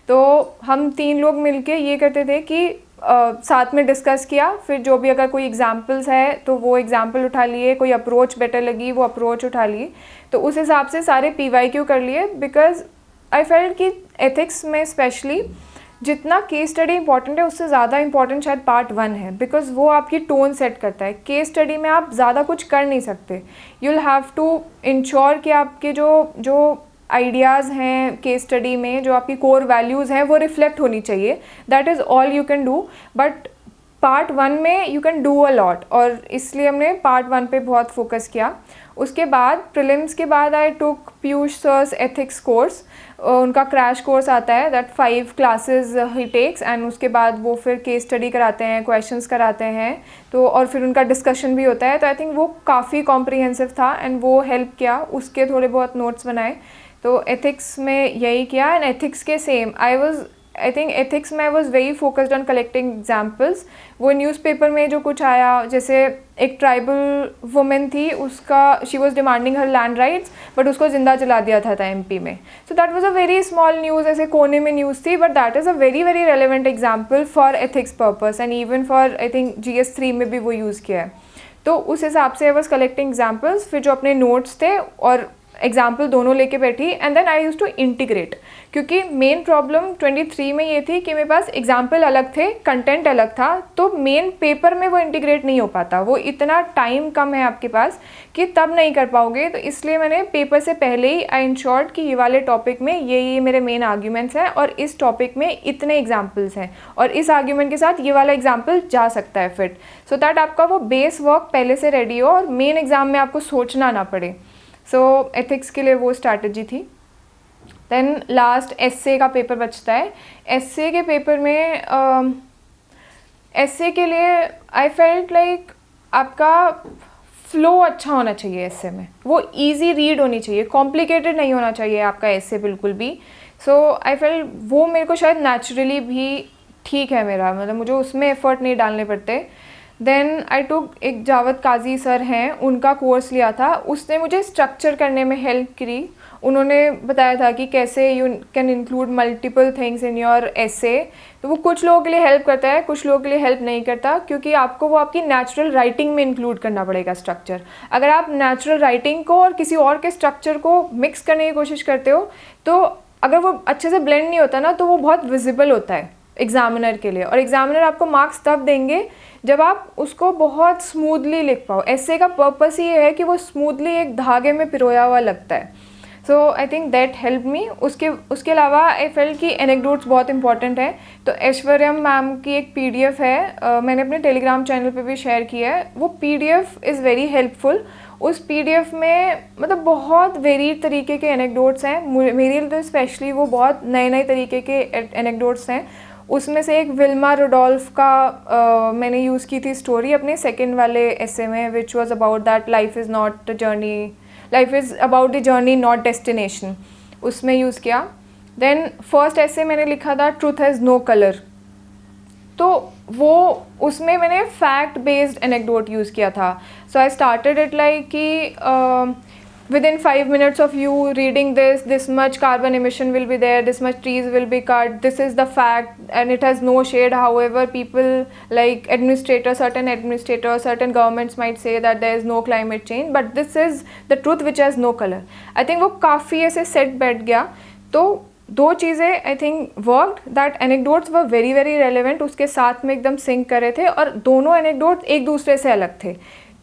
तो हम 3 लोग मिलके ये करते थे कि साथ में डिस्कस किया, फिर जो भी अगर कोई एग्जांपल्स है तो वो एग्जांपल उठा लिए, कोई अप्रोच बेटर लगी वो अप्रोच उठा लिए, तो उस हिसाब से सारे PYQ कर लिए. बिकॉज आई फेल्ट कि एथिक्स में स्पेशली जितना केस स्टडी इंपॉर्टेंट है उससे ज़्यादा इंपॉर्टेंट शायद पार्ट 1 है, बिकॉज वो आपकी टोन सेट करता है. केस स्टडी में आप ज़्यादा कुछ कर नहीं सकते. You will have to ensure कि आपके जो आइडियाज़ हैं केस स्टडी में, जो आपकी कोर वैल्यूज़ हैं वो रिफ्लेक्ट होनी चाहिए. That is all you can do. But part 1 में you can do a lot, और इसलिए हमने पार्ट 1 पे बहुत फोकस किया. उसके बाद प्रीलिम्स के बाद I took Piyush sir's ethics course. उनका क्रैश कोर्स आता है, दैट 5 क्लासेस ही टेक्स, एंड उसके बाद वो फिर केस स्टडी कराते हैं, क्वेश्चंस कराते हैं, तो और फिर उनका डिस्कशन भी होता है. तो आई थिंक वो काफ़ी कॉम्प्रिहेंसिव था एंड वो हेल्प किया. उसके थोड़े बहुत नोट्स बनाए. तो एथिक्स में यही किया. एंड एथिक्स के सेम आई थिंक एथिक्स में I was very focused on collecting examples. वो न्यूज़पेपर में जो कुछ आया, जैसे एक ट्राइबल वुमेन थी, उसका she was demanding her land rights, but उसको ज़िंदा जला दिया था MP में. So that was a very small news, ऐसे कोने में न्यूज़ थी, but that is a very very relevant example for ethics purpose, and even for I think GS3 में भी वो यूज़ किया है. तो उस हिसाब से आई वॉज कलेक्टिंग एग्जाम्पल्स. फिर जो अपने नोट्स थे और एग्जाम्पल दोनों लेके बैठी, and then I use to integrate. क्योंकि मेन प्रॉब्लम 23 में ये थी कि मेरे पास एग्जाम्पल अलग थे, कंटेंट अलग था, तो मेन पेपर में वो इंटीग्रेट नहीं हो पाता. वो इतना टाइम कम है आपके पास कि तब नहीं कर पाओगे. तो इसलिए मैंने पेपर से पहले ही आई इंश्योर्ड कि ये वाले टॉपिक में ये मेरे मेन आर्ग्यूमेंट्स हैं, और इस टॉपिक में इतने एग्जाम्पल्स हैं, और इस आर्ग्यूमेंट के साथ ये वाला एग्जाम्पल जा सकता है फिट, सो दैट आपका वो बेस वर्क पहले से रेडी हो और मेन एग्जाम में आपको सोचना ना पड़े. सो एथिक्स के लिए वो स्ट्रैटेजी थी. देन लास्ट एस्से का पेपर बचता है. एस्से के पेपर में एस्से के लिए आई फेल्ट लाइक आपका फ्लो अच्छा होना चाहिए एस्से में. वो इजी रीड होनी चाहिए, कॉम्प्लिकेटेड नहीं होना चाहिए आपका एस्से बिल्कुल भी. सो आई फेल्ट वो मेरे को शायद नेचुरली भी ठीक है मेरा, मतलब मुझे उसमें एफर्ट नहीं डालने पड़ते. देन आई टुक एक जावेद काजी सर हैं, उनका कोर्स लिया था. उसने मुझे स्ट्रक्चर करने में हेल्प करी. उन्होंने बताया था कि कैसे you can include multiple things in your एसे. तो वो कुछ लोगों के लिए हेल्प करता है, कुछ लोगों के लिए हेल्प नहीं करता, क्योंकि आपको वो आपकी नेचुरल राइटिंग में इंक्लूड करना पड़ेगा स्ट्रक्चर. अगर आप नेचुरल राइटिंग को और किसी और के स्ट्रक्चर को मिक्स करने की कोशिश करते हो, तो अगर वो अच्छे से ब्लेंड नहीं होता ना, तो वो बहुत विजिबल होता है एग्जामिनर के लिए. और एग्जामिनर आपको मार्क्स तब देंगे जब आप उसको बहुत स्मूथली लिख पाओ. एस्से का पर्पस ही ये है कि वो स्मूथली एक धागे में पिरोया हुआ लगता है. So I think that help me. उसके अलावा आई फेल्ट कि एनेक्डोट्स बहुत इंपॉर्टेंट है. तो ऐश्वर्यम मैम की एक PDF है, मैंने अपने टेलीग्राम चैनल पे भी शेयर किया है. वो PDF इज़ वेरी हेल्पफुल. उस PDF में मतलब बहुत वेरीड तरीके के एनेक्डोट्स हैं. मेरे लिए तो स्पेशली वो बहुत नए नए तरीके के एनेक्डोट्स हैं. उसमें से एक विल्मा रोडोल्फ का मैंने यूज़ की थी स्टोरी अपने सेकंड वाले एस्से में, which was about that life is not journey, life is about the journey not destination. उसमें यूज़ किया. देन फर्स्ट एस्से मैंने लिखा था ट्रूथ हैज़ नो कलर. तो वो उसमें मैंने फैक्ट बेस्ड एनेक्डोट यूज़ किया था. सो आई स्टार्टेड इट लाइक कि within 5 minutes of you reading this much carbon emission will be there, this much trees will be cut, this is the fact, and it has no shade. However, people like certain administrators, certain governments might say that there is no climate change, but this is the truth which has no color. I think वो काफ़ी ऐसे set बैठ गया. तो दो चीज़ें I think worked, that anecdotes were very very relevant, उसके साथ में एकदम सिंक करे थे, और दोनों एनेक्डोट्स एक दूसरे से अलग थे.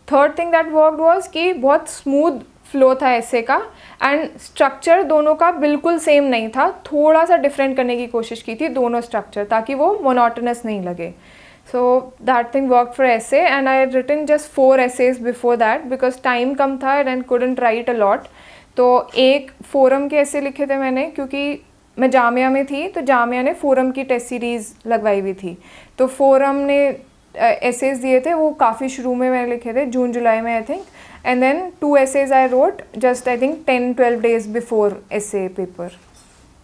Third thing that worked was कि बहुत स्मूथ फ्लो था ऐसे का, एंड स्ट्रक्चर दोनों का बिल्कुल सेम नहीं था, थोड़ा सा डिफरेंट करने की कोशिश की थी दोनों स्ट्रक्चर, ताकि वो मोनोटोनस नहीं लगे. So that thing worked for essay, and I had written just 4 essays before that because time कम था and couldn't write a lot. तो एक फोरम के ऐसे लिखे थे मैंने, क्योंकि मैं जामिया में थी तो जामिया ने फोरम की टेस्ट सीरीज़ लगवाई हुई थी, तो फोरम ने एसेज दिए थे, वो काफ़ी शुरू में मैंने लिखे थे, जून जुलाई में I think. And then 2 essays I wrote just I think 10-12 days before essay paper.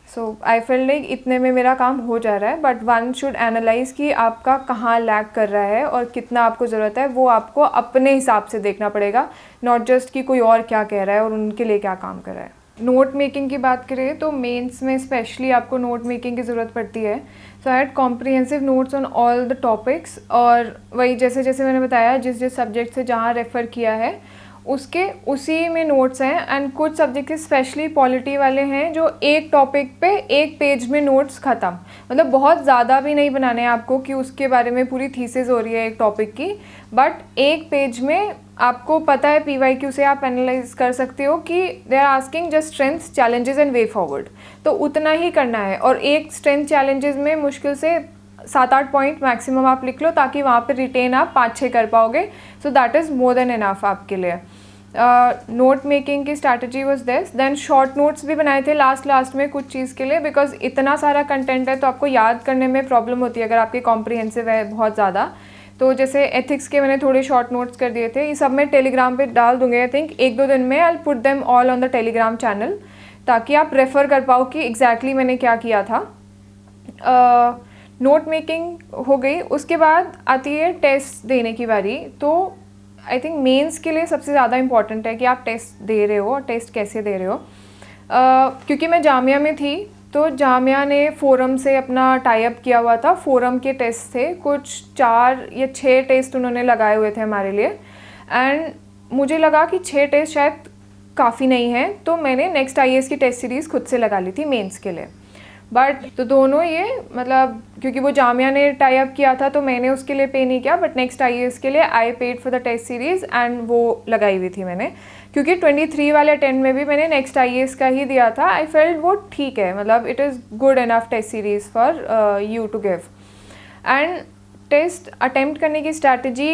So I feel like इतने में मेरा काम हो जा रहा है, बट वन शुड एनालाइज कि आपका कहाँ लैग कर रहा है और कितना आपको ज़रूरत है, वो आपको अपने हिसाब से देखना पड़ेगा, नॉट जस्ट कि कोई और क्या कह रहा है और उनके लिए क्या काम कर रहा है. नोट मेकिंग की बात करें तो मेंस में स्पेशली आपको नोट मेकिंग की ज़रूरत पड़ती है. So I had comprehensive notes on all the topics, और वही जैसे जैसे मैंने बताया जिस जिस सब्जेक्ट से जहाँ रेफ़र किया है उसके उसी में नोट्स हैं. एंड कुछ सब्जेक्ट स्पेशली पॉलिटी वाले हैं जो एक टॉपिक पे एक पेज में नोट्स ख़त्म, मतलब बहुत ज़्यादा भी नहीं बनाने हैं आपको कि उसके बारे में पूरी थीसिस हो रही है एक टॉपिक की, बट एक पेज में आपको पता है PYQ से आप एनालाइज कर सकते हो कि they are asking just strengths, challenges and way forward, तो उतना ही करना है. और एक स्ट्रेंथ चैलेंजेस में मुश्किल से 7-8 पॉइंट मैक्सिमम आप लिख लो, ताकि वहाँ पे रिटेन आप 5-6 कर पाओगे. So that is more than enough आपके लिए. नोट मेकिंग की strategy was this. Then short notes भी बनाए थे लास्ट में कुछ चीज़ के लिए, बिकॉज इतना सारा कंटेंट है तो आपको याद करने में प्रॉब्लम होती है अगर आपके कॉम्प्रिहेंसिव है बहुत ज़्यादा. तो जैसे एथिक्स के मैंने थोड़े शॉर्ट नोट्स कर दिए थे, ये सब मैं टेलीग्राम पे डाल दूँगी. आई थिंक 1-2 दिन में I put them all on the Telegram channel, ताकि आप रेफ़र कर पाओ कि एग्जैक्टली मैंने क्या किया था. नोट मेकिंग हो गई. उसके बाद आती है टेस्ट देने की बारी. तो आई थिंक मेंस के लिए सबसे ज़्यादा इम्पॉर्टेंट है कि आप टेस्ट दे रहे हो और टेस्ट कैसे दे रहे हो. क्योंकि मैं जामिया में थी तो जामिया ने फोरम से अपना टाई अप किया हुआ था. फोरम के टेस्ट थे कुछ 4 या 6 टेस्ट उन्होंने लगाए हुए थे हमारे लिए, एंड मुझे लगा कि 6 टेस्ट शायद काफ़ी नहीं है, तो मैंने नेक्स्ट IAS की टेस्ट सीरीज़ खुद से लगा ली थी मेंस के लिए. बट तो दोनों ये मतलब क्योंकि वो जामिया ने टाई अप किया था तो मैंने उसके लिए पे नहीं किया, बट नेक्स्ट IAS के लिए I paid for the test series and वो लगाई हुई थी मैंने. क्योंकि 23 वाले अटेम्प्ट में भी मैंने नेक्स्ट IAS का ही दिया था. आई फेल्ट वो ठीक है, मतलब it is good enough test series for you to give. And test attempt करने की स्ट्रैटेजी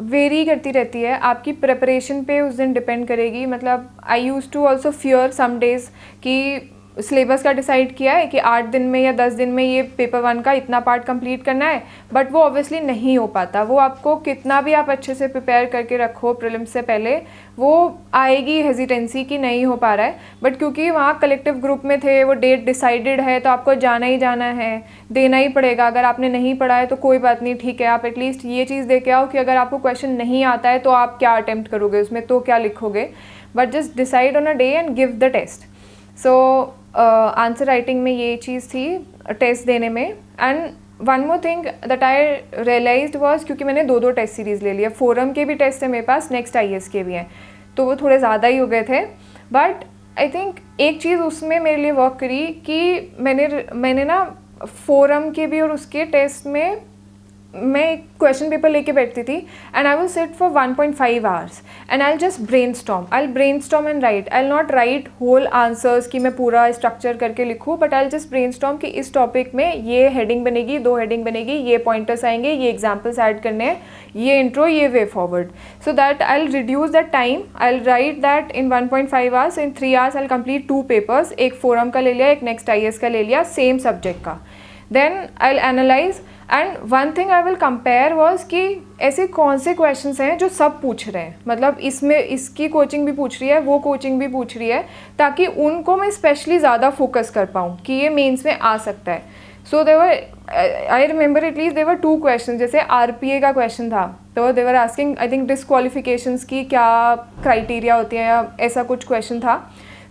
वेरी करती रहती है, आपकी प्रिपरेशन पे उस दिन डिपेंड करेगी. मतलब I use to also fear some days कि सिलेबस का डिसाइड किया है कि 8 दिन में या 10 दिन में ये पेपर 1 का इतना पार्ट कंप्लीट करना है, बट वो ऑब्वियसली नहीं हो पाता. वो आपको कितना भी आप अच्छे से प्रिपेयर करके रखो प्रीलिम्स से पहले, वो आएगी हेजिटेंसी कि नहीं हो पा रहा है. बट क्योंकि वहाँ कलेक्टिव ग्रुप में थे, वो डेट डिसाइडेड है, तो आपको जाना ही जाना है, देना ही पड़ेगा. अगर आपने नहीं पढ़ा है तो कोई बात नहीं, ठीक है, आप एटलीस्ट ये चीज़ दे के आओ कि अगर आपको क्वेश्चन नहीं आता है तो आप क्या अटैम्प्ट करोगे उसमें, तो क्या लिखोगे. But just decide on a day and give the test. So answer writing में ये चीज़ थी टेस्ट देने में. And one more thing that I realised was, क्योंकि मैंने 2 टेस्ट सीरीज़ ले लिया, फोरम के भी टेस्ट है मेरे पास, नेक्स्ट IAS के भी हैं, तो वो थोड़े ज़्यादा ही हो गए थे. बट आई थिंक एक चीज़ उसमें मेरे लिए वर्क करी कि मैंने ना फोरम के भी और उसके टेस्ट में मैं एक क्वेश्चन पेपर लेके बैठती थी, and I will sit for 1.5 hours and I just brainstorm and write. I not write whole answers कि मैं पूरा स्ट्रक्चर करके लिखूँ, बट आई जस्ट ब्रेनस्टॉर्म कि इस टॉपिक में ये हेडिंग बनेगी, 2 हेडिंग बनेगी, ये पॉइंटर्स आएंगे, ये एग्जाम्पल्स ऐड करने हैं, ये इंट्रो, ये way forward. So that I will reduce that time. I will write that in 1.5 hours. In 3 hours I will complete 2 papers, एक फोरम का ले लिया, एक नेक्स्ट IAS का ले लिया, सेम सब्जेक्ट का. Then I will analyse. And one thing I will compare was कि ऐसे कौन से क्वेश्चंस हैं जो सब पूछ रहे हैं, मतलब इसमें इसकी कोचिंग भी पूछ रही है, वो कोचिंग भी पूछ रही है, ताकि उनको मैं स्पेशली ज़्यादा फोकस कर पाऊँ कि ये मेंस में आ सकता है. So there I remember at least there 2 question. जैसे RPA का क्वेश्चन था, तो देवर आस्किंग आई थिंक डिसक्वालिफिकेशंस की क्या क्राइटेरिया होती हैं या ऐसा कुछ क्वेश्चन था.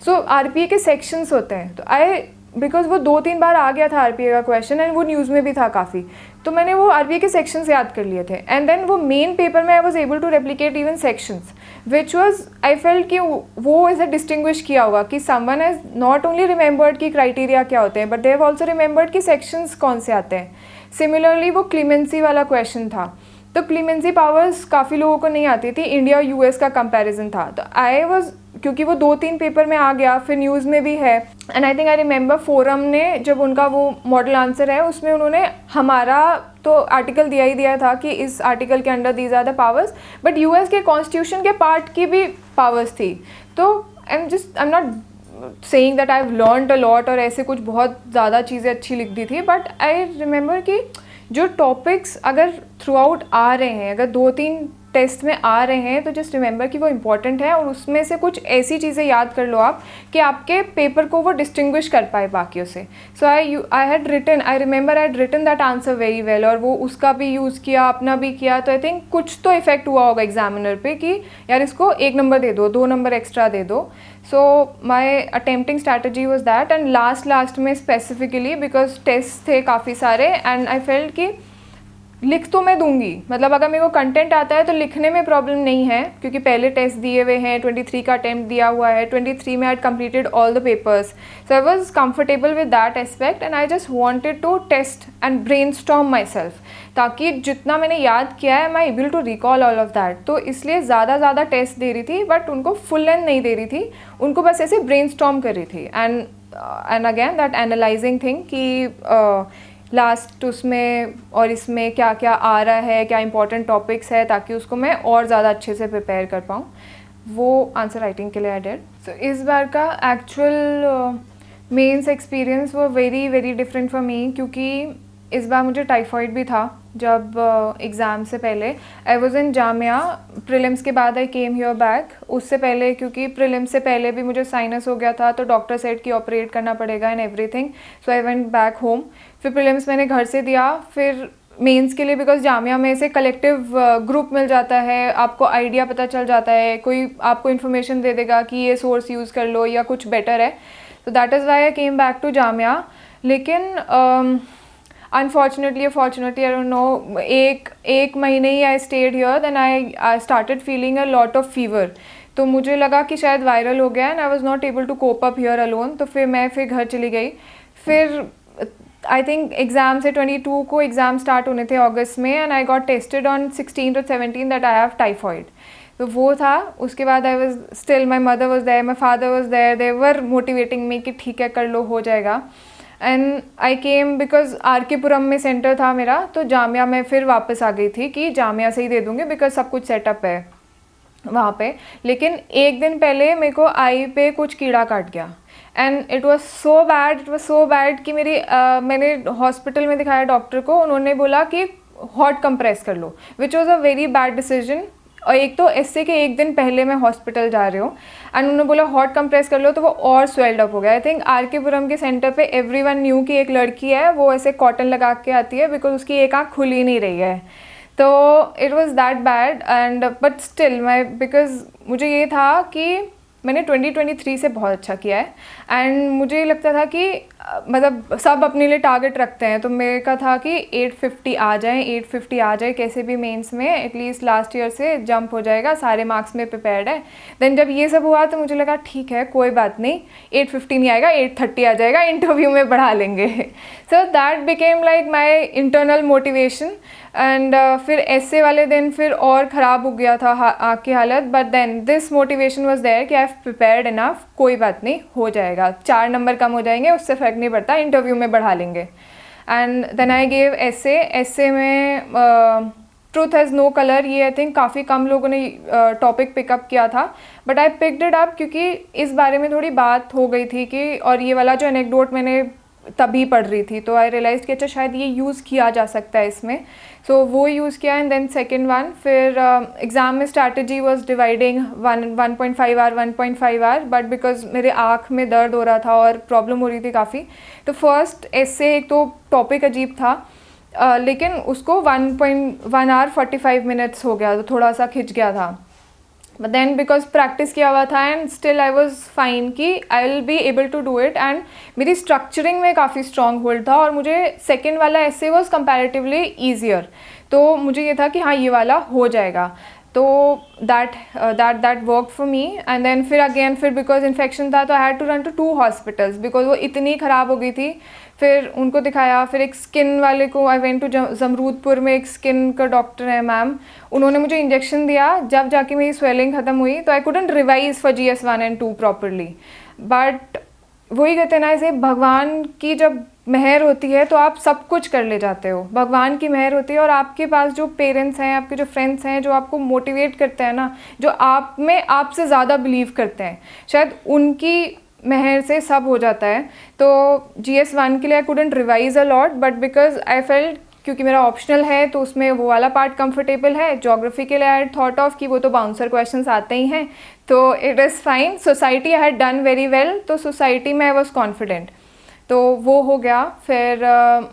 सो RPA के सेक्शंस होते हैं, तो बिकॉज वो 2-3 बार आ गया था RPA का क्वेश्चन एंड वो न्यूज़ में भी था काफ़ी, तो मैंने वो RPA के सेक्शंस याद कर लिए थे. एंड देन वो मेन पेपर में I was able to replicate even sections, which was I felt कि वो ऐसे डिस्टिंग्विश किया होगा कि someone has not only remembered कि क्राइटेरिया क्या होते हैं, but they have also remembered कि सेक्शंस कौन से आते हैं. सिमिलरली वो क्लीमेंसी वाला क्वेश्चन था, तो क्लीमेंसी पावर्स काफ़ी लोगों को नहीं आती थी. इंडिया US का कंपैरिजन था, तो आई वॉज, क्योंकि वो 2-3 पेपर में आ गया, फिर न्यूज़ में भी है. And I think I remember forum ने जब उनका वो मॉडल आंसर है उसमें उन्होंने हमारा तो आर्टिकल दिया ही दिया था कि इस आर्टिकल के under these are the powers, but US के कॉन्स्टिट्यूशन के पार्ट की भी पावर्स थी. तो I am not saying that I have learned a lot और ऐसे कुछ बहुत ज़्यादा चीज़ें अच्छी लिख दी थी, बट आई रिमेंबर कि जो टॉपिक्स अगर थ्रू आउट आ रहे हैं, अगर 2-3 टेस्ट में आ रहे हैं, तो जस्ट रिमेंबर कि वो इम्पॉर्टेंट है और उसमें से कुछ ऐसी चीज़ें याद कर लो आप कि आपके पेपर को वो डिस्टिंग्विश कर पाए बाकियों से. So I remember I had written that answer very well, और वो उसका भी यूज़ किया, अपना भी किया. तो आई थिंक कुछ तो इफेक्ट हुआ होगा एग्जामिनर पे कि यार इसको 1 नंबर दे दो, 2 नंबर एक्स्ट्रा दे दो. So my attempting strategy was that. And last में स्पेसिफिकली बिकॉज टेस्ट थे काफ़ी सारे एंड आई फेल्ट कि लिख तो मैं दूंगी, मतलब अगर मेरे को कंटेंट आता है तो लिखने में प्रॉब्लम नहीं है, क्योंकि पहले टेस्ट दिए हुए हैं, 23 का अटेम्प्ट दिया हुआ है, 23 में I had completed all the papers. So I was comfortable with that aspect and I just wanted to test and brainstorm myself, ताकि जितना मैंने याद किया है मैं able to recall all of that. तो इसलिए ज़्यादा टेस्ट दे रही थी, बट उनको फुल लेंथ नहीं दे रही थी, उनको बस ऐसे ब्रेनस्टॉर्म कर रही थी. And again that analysing thing कि लास्ट उसमें और इसमें क्या क्या आ रहा है, क्या इंपॉर्टेंट टॉपिक्स है, ताकि उसको मैं और ज़्यादा अच्छे से प्रिपेयर कर पाऊँ. वो आंसर राइटिंग के लिए आई डिड. सो इस बार का एक्चुअल मेंस एक्सपीरियंस वो very very different for me, क्योंकि इस बार मुझे टाइफाइड भी था जब एग्ज़ाम से पहले. I was in Jamia, prelims के बाद आई केम हियर बैक. उससे पहले क्योंकि प्रीलिम्स से पहले भी मुझे साइनस हो गया था, तो डॉक्टर सेड कि ऑपरेट करना पड़ेगा and everything. So I went back home. फिर प्रीलिम्स मैंने घर से दिया, फिर मेंस के लिए बिकॉज जामिया में से कलेक्टिव ग्रुप मिल जाता है, आपको आइडिया पता चल जाता है, कोई आपको इन्फॉर्मेशन दे देगा कि ये सोर्स यूज़ कर लो या कुछ बेटर है. तो that is why I came back to Jamia. लेकिन अनफॉर्चुनेटली आई डोंट नो, एक महीने ही I stayed here, then I started feeling a lot of fever. तो मुझे लगा कि शायद वायरल हो गया and I was not able to cope up here alone. तो फिर मैं घर चली गई. फिर आई थिंक एग्ज़ाम से 22 को एग्ज़ाम स्टार्ट होने थे अगस्त में, and I got tested on 16 और 17 दैट आई हैव टाइफॉइड. तो वो था. उसके बाद I was still, my mother was there, my father was there, they were motivating me कि ठीक है कर लो, हो जाएगा. And I came because RK Puram में सेंटर था मेरा, तो जामिया में फिर वापस आ गई थी कि जामिया से ही दे दूँगी बिकॉज सब कुछ सेटअप है वहाँ पे. लेकिन एक दिन पहले मेरे को आई पे कुछ कीड़ा काट गया and it was so bad कि मैंने हॉस्पिटल में दिखाया डॉक्टर को. उन्होंने बोला कि हॉट कंप्रेस कर लो, which was a very bad decision. और एक तो ऐसे के एक दिन पहले मैं हॉस्पिटल जा रही हूँ एंड उन्होंने बोला हॉट कंप्रेस कर लो, तो वो और स्वेल्ड अप हो गया. आई थिंक RK पुरम के सेंटर पे एवरीवन न्यू कि एक लड़की है, वो ऐसे कॉटन लगा के आती है बिकॉज उसकी एक आँख खुल ही नहीं रही है. तो it was that bad and but still because मुझे ये था कि मैंने 2023 से बहुत अच्छा किया है एंड मुझे लगता था कि मतलब सब अपने लिए टारगेट रखते हैं, तो मेरे का था कि 850 आ जाए कैसे भी मेंस में, एटलीस्ट लास्ट ईयर से जंप हो जाएगा, सारे मार्क्स में प्रिपेयर्ड है. देन जब ये सब हुआ तो मुझे लगा ठीक है कोई बात नहीं, 850 नहीं आएगा, 830 आ जाएगा, इंटरव्यू में बढ़ा लेंगे. So that became like my internal motivation. And फिर ऐसे वाले दिन फिर और ख़राब हो गया था आँख की हालत, but then this motivation was there कि आई हैव प्रिपेयर्ड इनफ, कोई बात नहीं, हो जाएगा, 4 नंबर कम हो जाएंगे, उससे फ़र्क नहीं पड़ता, इंटरव्यू में बढ़ा लेंगे. एंड देन आई गेव ऐसे में ट्रूथ हैज़ नो कलर. ये आई थिंक काफ़ी कम लोगों ने टॉपिक पिकअप किया था, but I picked it up क्योंकि इस बारे में थोड़ी बात हो गई थी कि, और ये वाला जो एनेक्डोट मैंने तभी पढ़ रही थी, तो आई रियलाइज कि अच्छा शायद ये यूज़ किया जा सकता है इसमें, सो वो यूज़ किया। एंड देन सेकेंड वन, फिर एग्ज़ाम में strategy was dividing 1.5 hour 1.5 hour, but because मेरे आँख में दर्द हो रहा था और प्रॉब्लम हो रही थी काफ़ी, तो फर्स्ट एस्से एक तो टॉपिक अजीब था, लेकिन उसको 1 आवर 45 मिनट्स हो गया, तो थोड़ा सा खिंच गया था। बट देन बिकॉज प्रैक्टिस किया हुआ था and still I was fine कि I will be able to do it, and मेरी स्ट्रक्चरिंग में काफ़ी स्ट्रॉन्ग होल्ड था, और मुझे सेकेंड वाला ऐसे वॉज कंपैरेटिवली ईजियर, तो मुझे ये था कि हाँ ये वाला हो जाएगा, तो that work for me. And then फिर बिकॉज इन्फेक्शन था तो I had to run to 2 hospitals because वो इतनी ख़राब हो गई थी, फिर उनको दिखाया, फिर एक स्किन वाले को आई वेंट टू जमरूदपुर में, एक स्किन का डॉक्टर है मैम, उन्होंने मुझे इंजेक्शन दिया, जब जाके मेरी स्वेलिंग ख़त्म हुई, तो I couldn't revise for GS 1 and 2 properly. But वही कहते हैं ना, ऐसे भगवान की जब मेहर होती है तो आप सब कुछ कर ले जाते हो, भगवान की मेहर होती है, और आपके पास जो पेरेंट्स हैं, आपके जो फ्रेंड्स हैं, जो आपको मोटिवेट करते हैं ना, जो आप में आपसे ज़्यादा बिलीव करते हैं, शायद उनकी मेहर से सब हो जाता है। तो GS 1 के लिए आई couldn't revise a lot, but because I felt क्योंकि मेरा ऑप्शनल है तो उसमें वो वाला पार्ट कंफर्टेबल है। ज्योग्राफी के लिए आई हैड थॉट ऑफ कि वो तो बाउंसर क्वेश्चंस आते ही हैं, तो it is fine. Society I had done very well, तो सोसाइटी में आई वॉज कॉन्फिडेंट, तो वो हो गया। फिर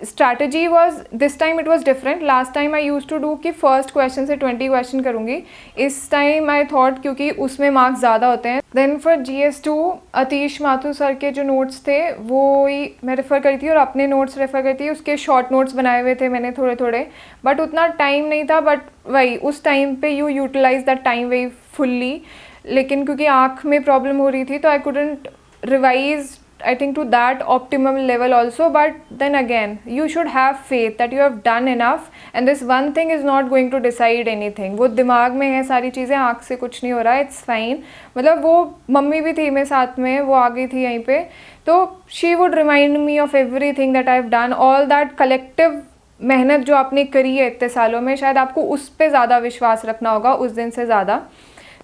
strategy was this time it was different. Last time I use to do कि फर्स्ट क्वेश्चन से 20 क्वेश्चन करूँगी, इस टाइम आई थॉट क्योंकि उसमें मार्क्स ज़्यादा होते हैं। Then for GS 2 Atish Mathur sir के जो नोट्स थे वो ही मैं रेफ़र करी थी, और अपने नोट्स रेफ़र करी थी, उसके शॉर्ट नोट्स बनाए हुए थे मैंने थोड़े थोड़े, बट उतना टाइम नहीं था। बट वही उस टाइम पे you utilise that time very fully, लेकिन क्योंकि आँख में प्रॉब्लम हो रही थी तो I couldn't revise I think to that optimum level also, but then again you should have faith that you have done enough, and this one thing is not going to decide anything. वो दिमाग में है सारी चीज़ें, आँख से कुछ नहीं हो रहा है, it's fine। मतलब वो मम्मी भी थी मेरे साथ में, वो आ गई थी यहीं पे, तो she would remind me of everything that I've done, all that collective मेहनत जो आपने करी है इतने सालों में, शायद आपको उस पर ज़्यादा विश्वास रखना होगा उस दिन से ज़्यादा।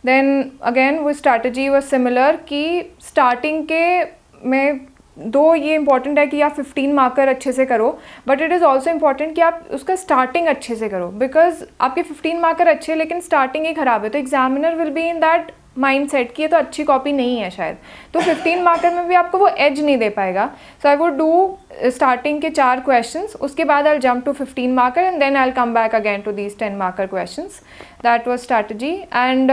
देन अगेन वो स्ट्रैटेजी वॉज सिमिलर कि स्टार्टिंग के में दो ये इंपॉर्टेंट है कि आप 15 मार्कर अच्छे से करो, but it is also important कि आप उसका स्टार्टिंग अच्छे से करो, बिकॉज आपके 15 मार्कर अच्छे लेकिन स्टार्टिंग ही ख़राब है, तो examiner will be in that mind set कि ये तो अच्छी कॉपी नहीं है शायद, तो 15 मार्कर में भी आपको वो एज नहीं दे पाएगा। So I would do starting के 4 क्वेश्चंस, उसके बाद I jump to 15 marker and then I come back again to these 10 marker questions. That was strategy. And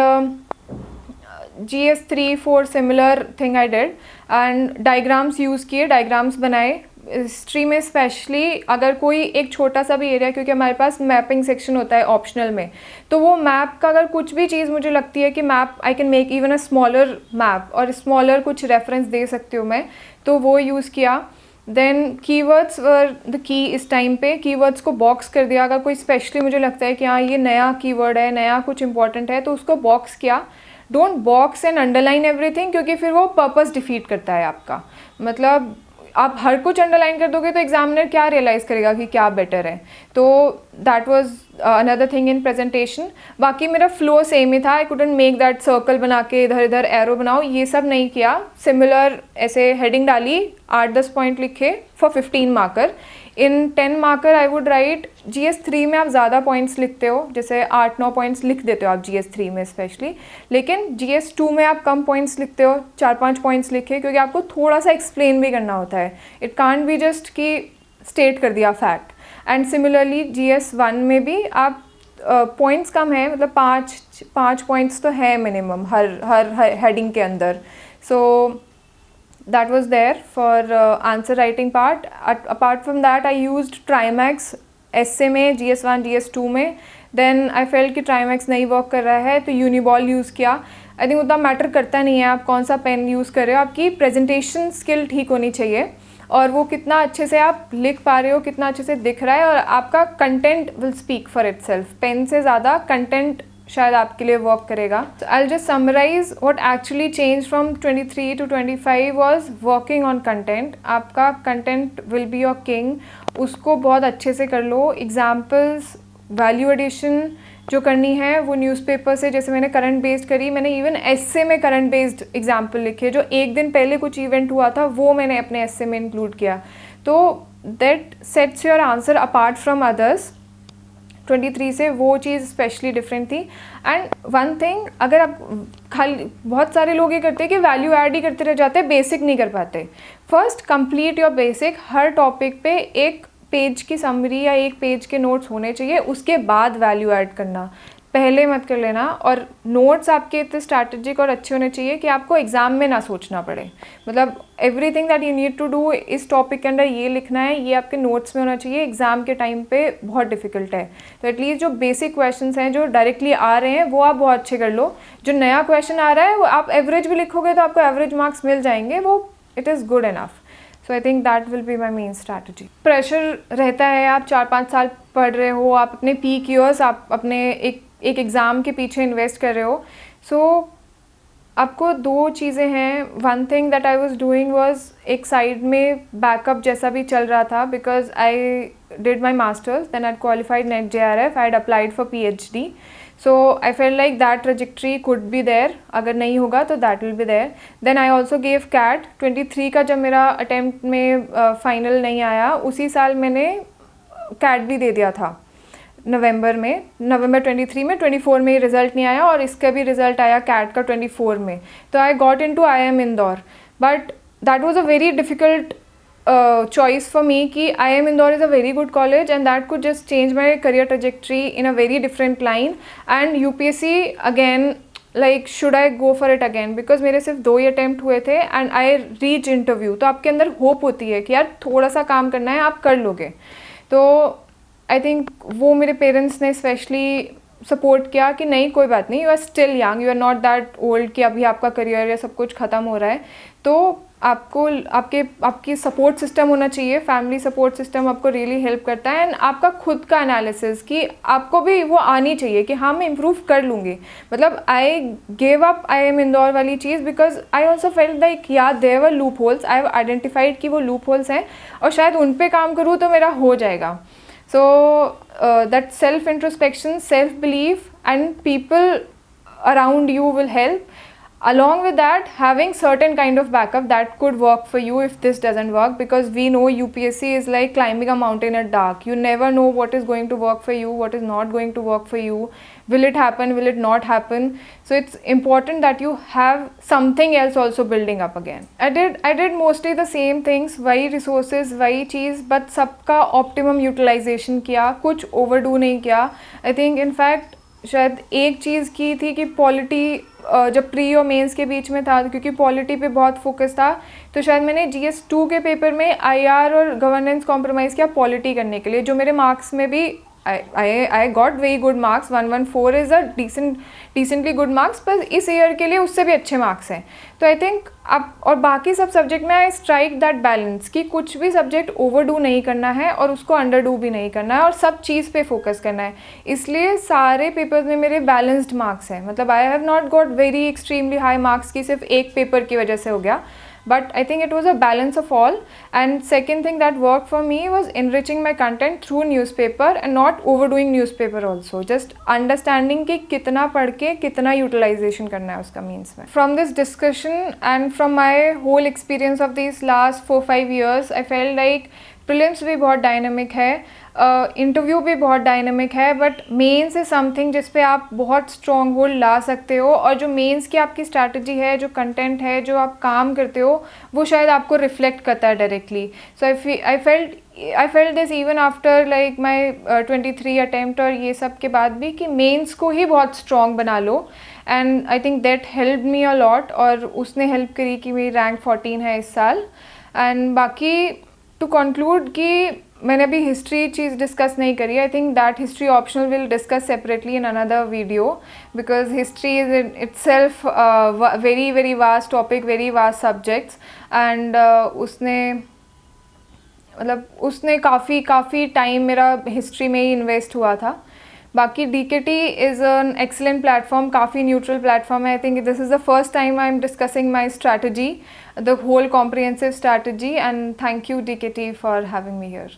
GS 3, 4 similar thing I did, and diagrams use किए, diagrams बनाए। History में specially अगर कोई एक छोटा सा भी एरिया, क्योंकि हमारे पास मैपिंग सेक्शन होता है ऑप्शनल में, तो वो मैप का अगर कुछ भी चीज़ मुझे लगती है कि map I can make even a smaller map, और स्मॉलर कुछ रेफरेंस दे सकती हूँ मैं, तो वो यूज़ किया। Then keywords were the key इस टाइम पे, कीवर्ड्स को बॉक्स कर दिया। अगर कोई स्पेशली मुझे लगता है कि हाँ ये नया कीवर्ड है, नया कुछ इंपॉर्टेंट है, तो उसको बॉक्स किया। Don't box and underline everything, क्योंकि फिर वो पर्पस डिफीट करता है आपका। मतलब आप हर कुछ अंडरलाइन कर दोगे तो एग्जामिनर क्या रियलाइज़ करेगा कि क्या बेटर है। तो that was another thing in presentation. बाकी मेरा फ्लो सेम ही था, I couldn't make that circle बना के इधर इधर एरो बनाओ, ये सब नहीं किया। सिमिलर ऐसे हेडिंग डाली, 8-10 पॉइंट लिखे for 15 marker. In 10 marker I would write, GS 3 में आप ज़्यादा पॉइंट्स लिखते हो, जैसे 8-9 पॉइंट्स लिख देते हो आप GS 3 में स्पेशली, लेकिन GS 2 में आप कम पॉइंट्स लिखते हो, 4-5 पॉइंट्स लिखे, क्योंकि आपको थोड़ा सा एक्सप्लेन भी करना होता है। इट कांट बी जस्ट कि स्टेट कर दिया फैक्ट। एंड सिमिलरली GS 1 में भी आप पॉइंट्स कम है, मतलब 5 पॉइंट्स तो है मिनिमम हर हेडिंग के अंदर। सो that was there for answer writing part. Apart from that I used Trimax essay में, GS 1 GS 2 में। then I felt कि Trimax नहीं वर्क कर रहा है तो Uniball यूज़ किया। आई थिंक उतना मैटर करता नहीं है आप कौन सा पेन यूज़ कर रहे हो, आपकी प्रेजेंटेशन स्किल ठीक होनी चाहिए, और वो कितना अच्छे से आप लिख पा रहे हो, कितना अच्छे से दिख रहा है, और आपका content will speak for itself. Pen से ज़्यादा कंटेंट शायद आपके लिए वर्क करेगा। I just summarise what actually change from 23 to 25 was working on content. आपका content will be your king, उसको बहुत अच्छे से कर लो। एग्जाम्पल्स, वैल्यू एडिशन, जो करनी है वो न्यूज़पेपर से, जैसे मैंने करंट बेस्ड करी, मैंने इवन एस्से में करंट बेस्ड एग्जाम्पल लिखे, जो एक दिन पहले कुछ इवेंट हुआ था वो मैंने अपने एस्से में इंक्लूड किया. तो that sets your answer apart from others. 23 से वो चीज़ स्पेशली डिफरेंट थी. एंड वन थिंग, अगर आप खाली, बहुत सारे लोग ये करते हैं कि वैल्यू ऐड ही करते रह जाते हैं, बेसिक नहीं कर पाते. First complete your basic. Her topic पे एक पेज की समरी या एक पेज के नोट्स होने चाहिए, उसके बाद वैल्यू ऐड करना. पहले मत कर लेना. और नोट्स आपके इतने स्ट्रैटेजिक और अच्छे होने चाहिए कि आपको एग्ज़ाम में ना सोचना पड़े. मतलब everything that you need to do, इस टॉपिक के अंदर ये लिखना है, ये आपके नोट्स में होना चाहिए. एग्ज़ाम के टाइम पे बहुत डिफिकल्ट है. तो एटलीस्ट जो बेसिक क्वेश्चंस हैं जो डायरेक्टली आ रहे हैं वो आप बहुत अच्छे कर लो. जो नया क्वेश्चन आ रहा है वो आप एवरेज भी लिखोगे तो आपको एवरेज मार्क्स मिल जाएंगे, वो it is good enough. So I think that will be my main strategy. Pressure रहता है, आप 4-5 साल पढ़ रहे हो, आप अपने पीक ईयर्स आप अपने एक एग्ज़ाम के पीछे इन्वेस्ट कर रहे हो. सो आपको दो चीज़ें हैं. One thing that I was doing was, एक साइड में बैकअप जैसा भी चल रहा था, because I did my masters, then I qualified NET JRF, I had applied for PhD. So I felt like that trajectory could be there. अगर नहीं होगा तो that will be there. Then I also gave CAT. 23 का जब मेरा attempt में final नहीं आया, उसी साल मैंने CAT भी दे दिया था नवंबर 23 में. 24 में रिज़ल्ट नहीं आया, और इसका भी रिज़ल्ट आया CAT का 24 में. तो I got into IIM Indore. But that was a very difficult choice for me कि IIM Indore is a very good college and that could just change my career trajectory in a very different line. And UPSC again, like should I go for it again, because मेरे सिर्फ 2 ही attempt हुए थे and I reach interview. तो आपके अंदर hope होती है कि यार थोड़ा सा काम करना है, आप कर लोगे. तो आई थिंक वो मेरे पेरेंट्स ने स्पेशली सपोर्ट किया कि नहीं कोई बात नहीं, you are still young, you are not that old कि अभी आपका करियर या सब कुछ ख़त्म हो रहा है. तो आपको आपकी सपोर्ट सिस्टम होना चाहिए. फैमिली सपोर्ट सिस्टम आपको रियली हेल्प करता है. एंड आपका खुद का एनालिसिस कि आपको भी वो आनी चाहिए कि हाँ मैं इम्प्रूव कर लूँगी. मतलब I gave up IIM Indore वाली चीज़ because I also felt like yeah there were loopholes. I have identified कि वो लूप होल्स हैं और शायद उन पे काम करूँ तो मेरा हो जाएगा. So that self introspection, self belief and people around you will help. Along with that, having certain kind of backup that could work for you if this doesn't work, because we know UPSC is like climbing a mountain at dark. You never know what is going to work for you, what is not going to work for you. Will it happen, will it not happen? So it's important that you have something else also building up again. I did mostly the same things, वही resources, वही चीज़, but सबका optimum utilization किया, कुछ overdo नहीं किया. I think in fact शायद एक चीज़ की थी कि पॉलिटी जब प्री और मेंस के बीच में था, क्योंकि पॉलिटी पे बहुत फोकस था, तो शायद मैंने GS2 के पेपर में IR और गवर्नेंस कॉम्प्रोमाइज़ किया पॉलिटी करने के लिए, जो मेरे मार्क्स में भी I got very good marks. 114 is a decently good marks, पर इस ईयर के लिए उससे भी अच्छे मार्क्स हैं. तो आई थिंक आप और बाकी सब सब्जेक्ट में आई स्ट्राइक दैट बैलेंस कि कुछ भी सब्जेक्ट ओवरडू नहीं करना है और उसको अंडरडू भी नहीं करना है और सब चीज़ पे फोकस करना है. इसलिए सारे पेपर्स में मेरे बैलेंस्ड मार्क्स हैं. मतलब I have not got very extremely high marks की सिर्फ एक पेपर की वजह से हो गया. But I think it was a balance of all. And second thing that worked for me was enriching my content through newspaper and not overdoing newspaper also. Just understanding कि कितना पढ़ के कितना utilization करना है उसका means में. From this discussion and from my whole experience of these last 4-5 years, I felt like prelims भी बहुत डायनेमिक है, इंटरव्यू भी बहुत डायनेमिक है, बट मेंस इज़ समथिंग जिस पे आप बहुत स्ट्रॉन्ग होल्ड ला सकते हो. और जो मेंस की आपकी स्ट्रैटेजी है, जो कंटेंट है, जो आप काम करते हो, वो शायद आपको रिफ्लेक्ट करता है directly. So I felt this even after like my 23 attempt और ये सब के बाद भी कि मेंस को ही बहुत स्ट्रॉन्ग बना लो. And I think that help me a lot, और उसने हेल्प करी कि मेरी रैंक 14 है इस साल. एंड बाकी टू कंक्लूड कि मैंने अभी हिस्ट्री चीज़ डिस्कस नहीं करी. आई think that history optional will discuss separately in another video, because history is in itself very very vast topic, very vast subjects. And उसने काफ़ी टाइम मेरा हिस्ट्री में ही इन्वेस्ट हुआ था. बाकी DKT is an excellent platform, काफ़ी neutral platform है. I think this is the first time I am discussing my strategy, the whole comprehensive strategy, and thank you DKT for having me here.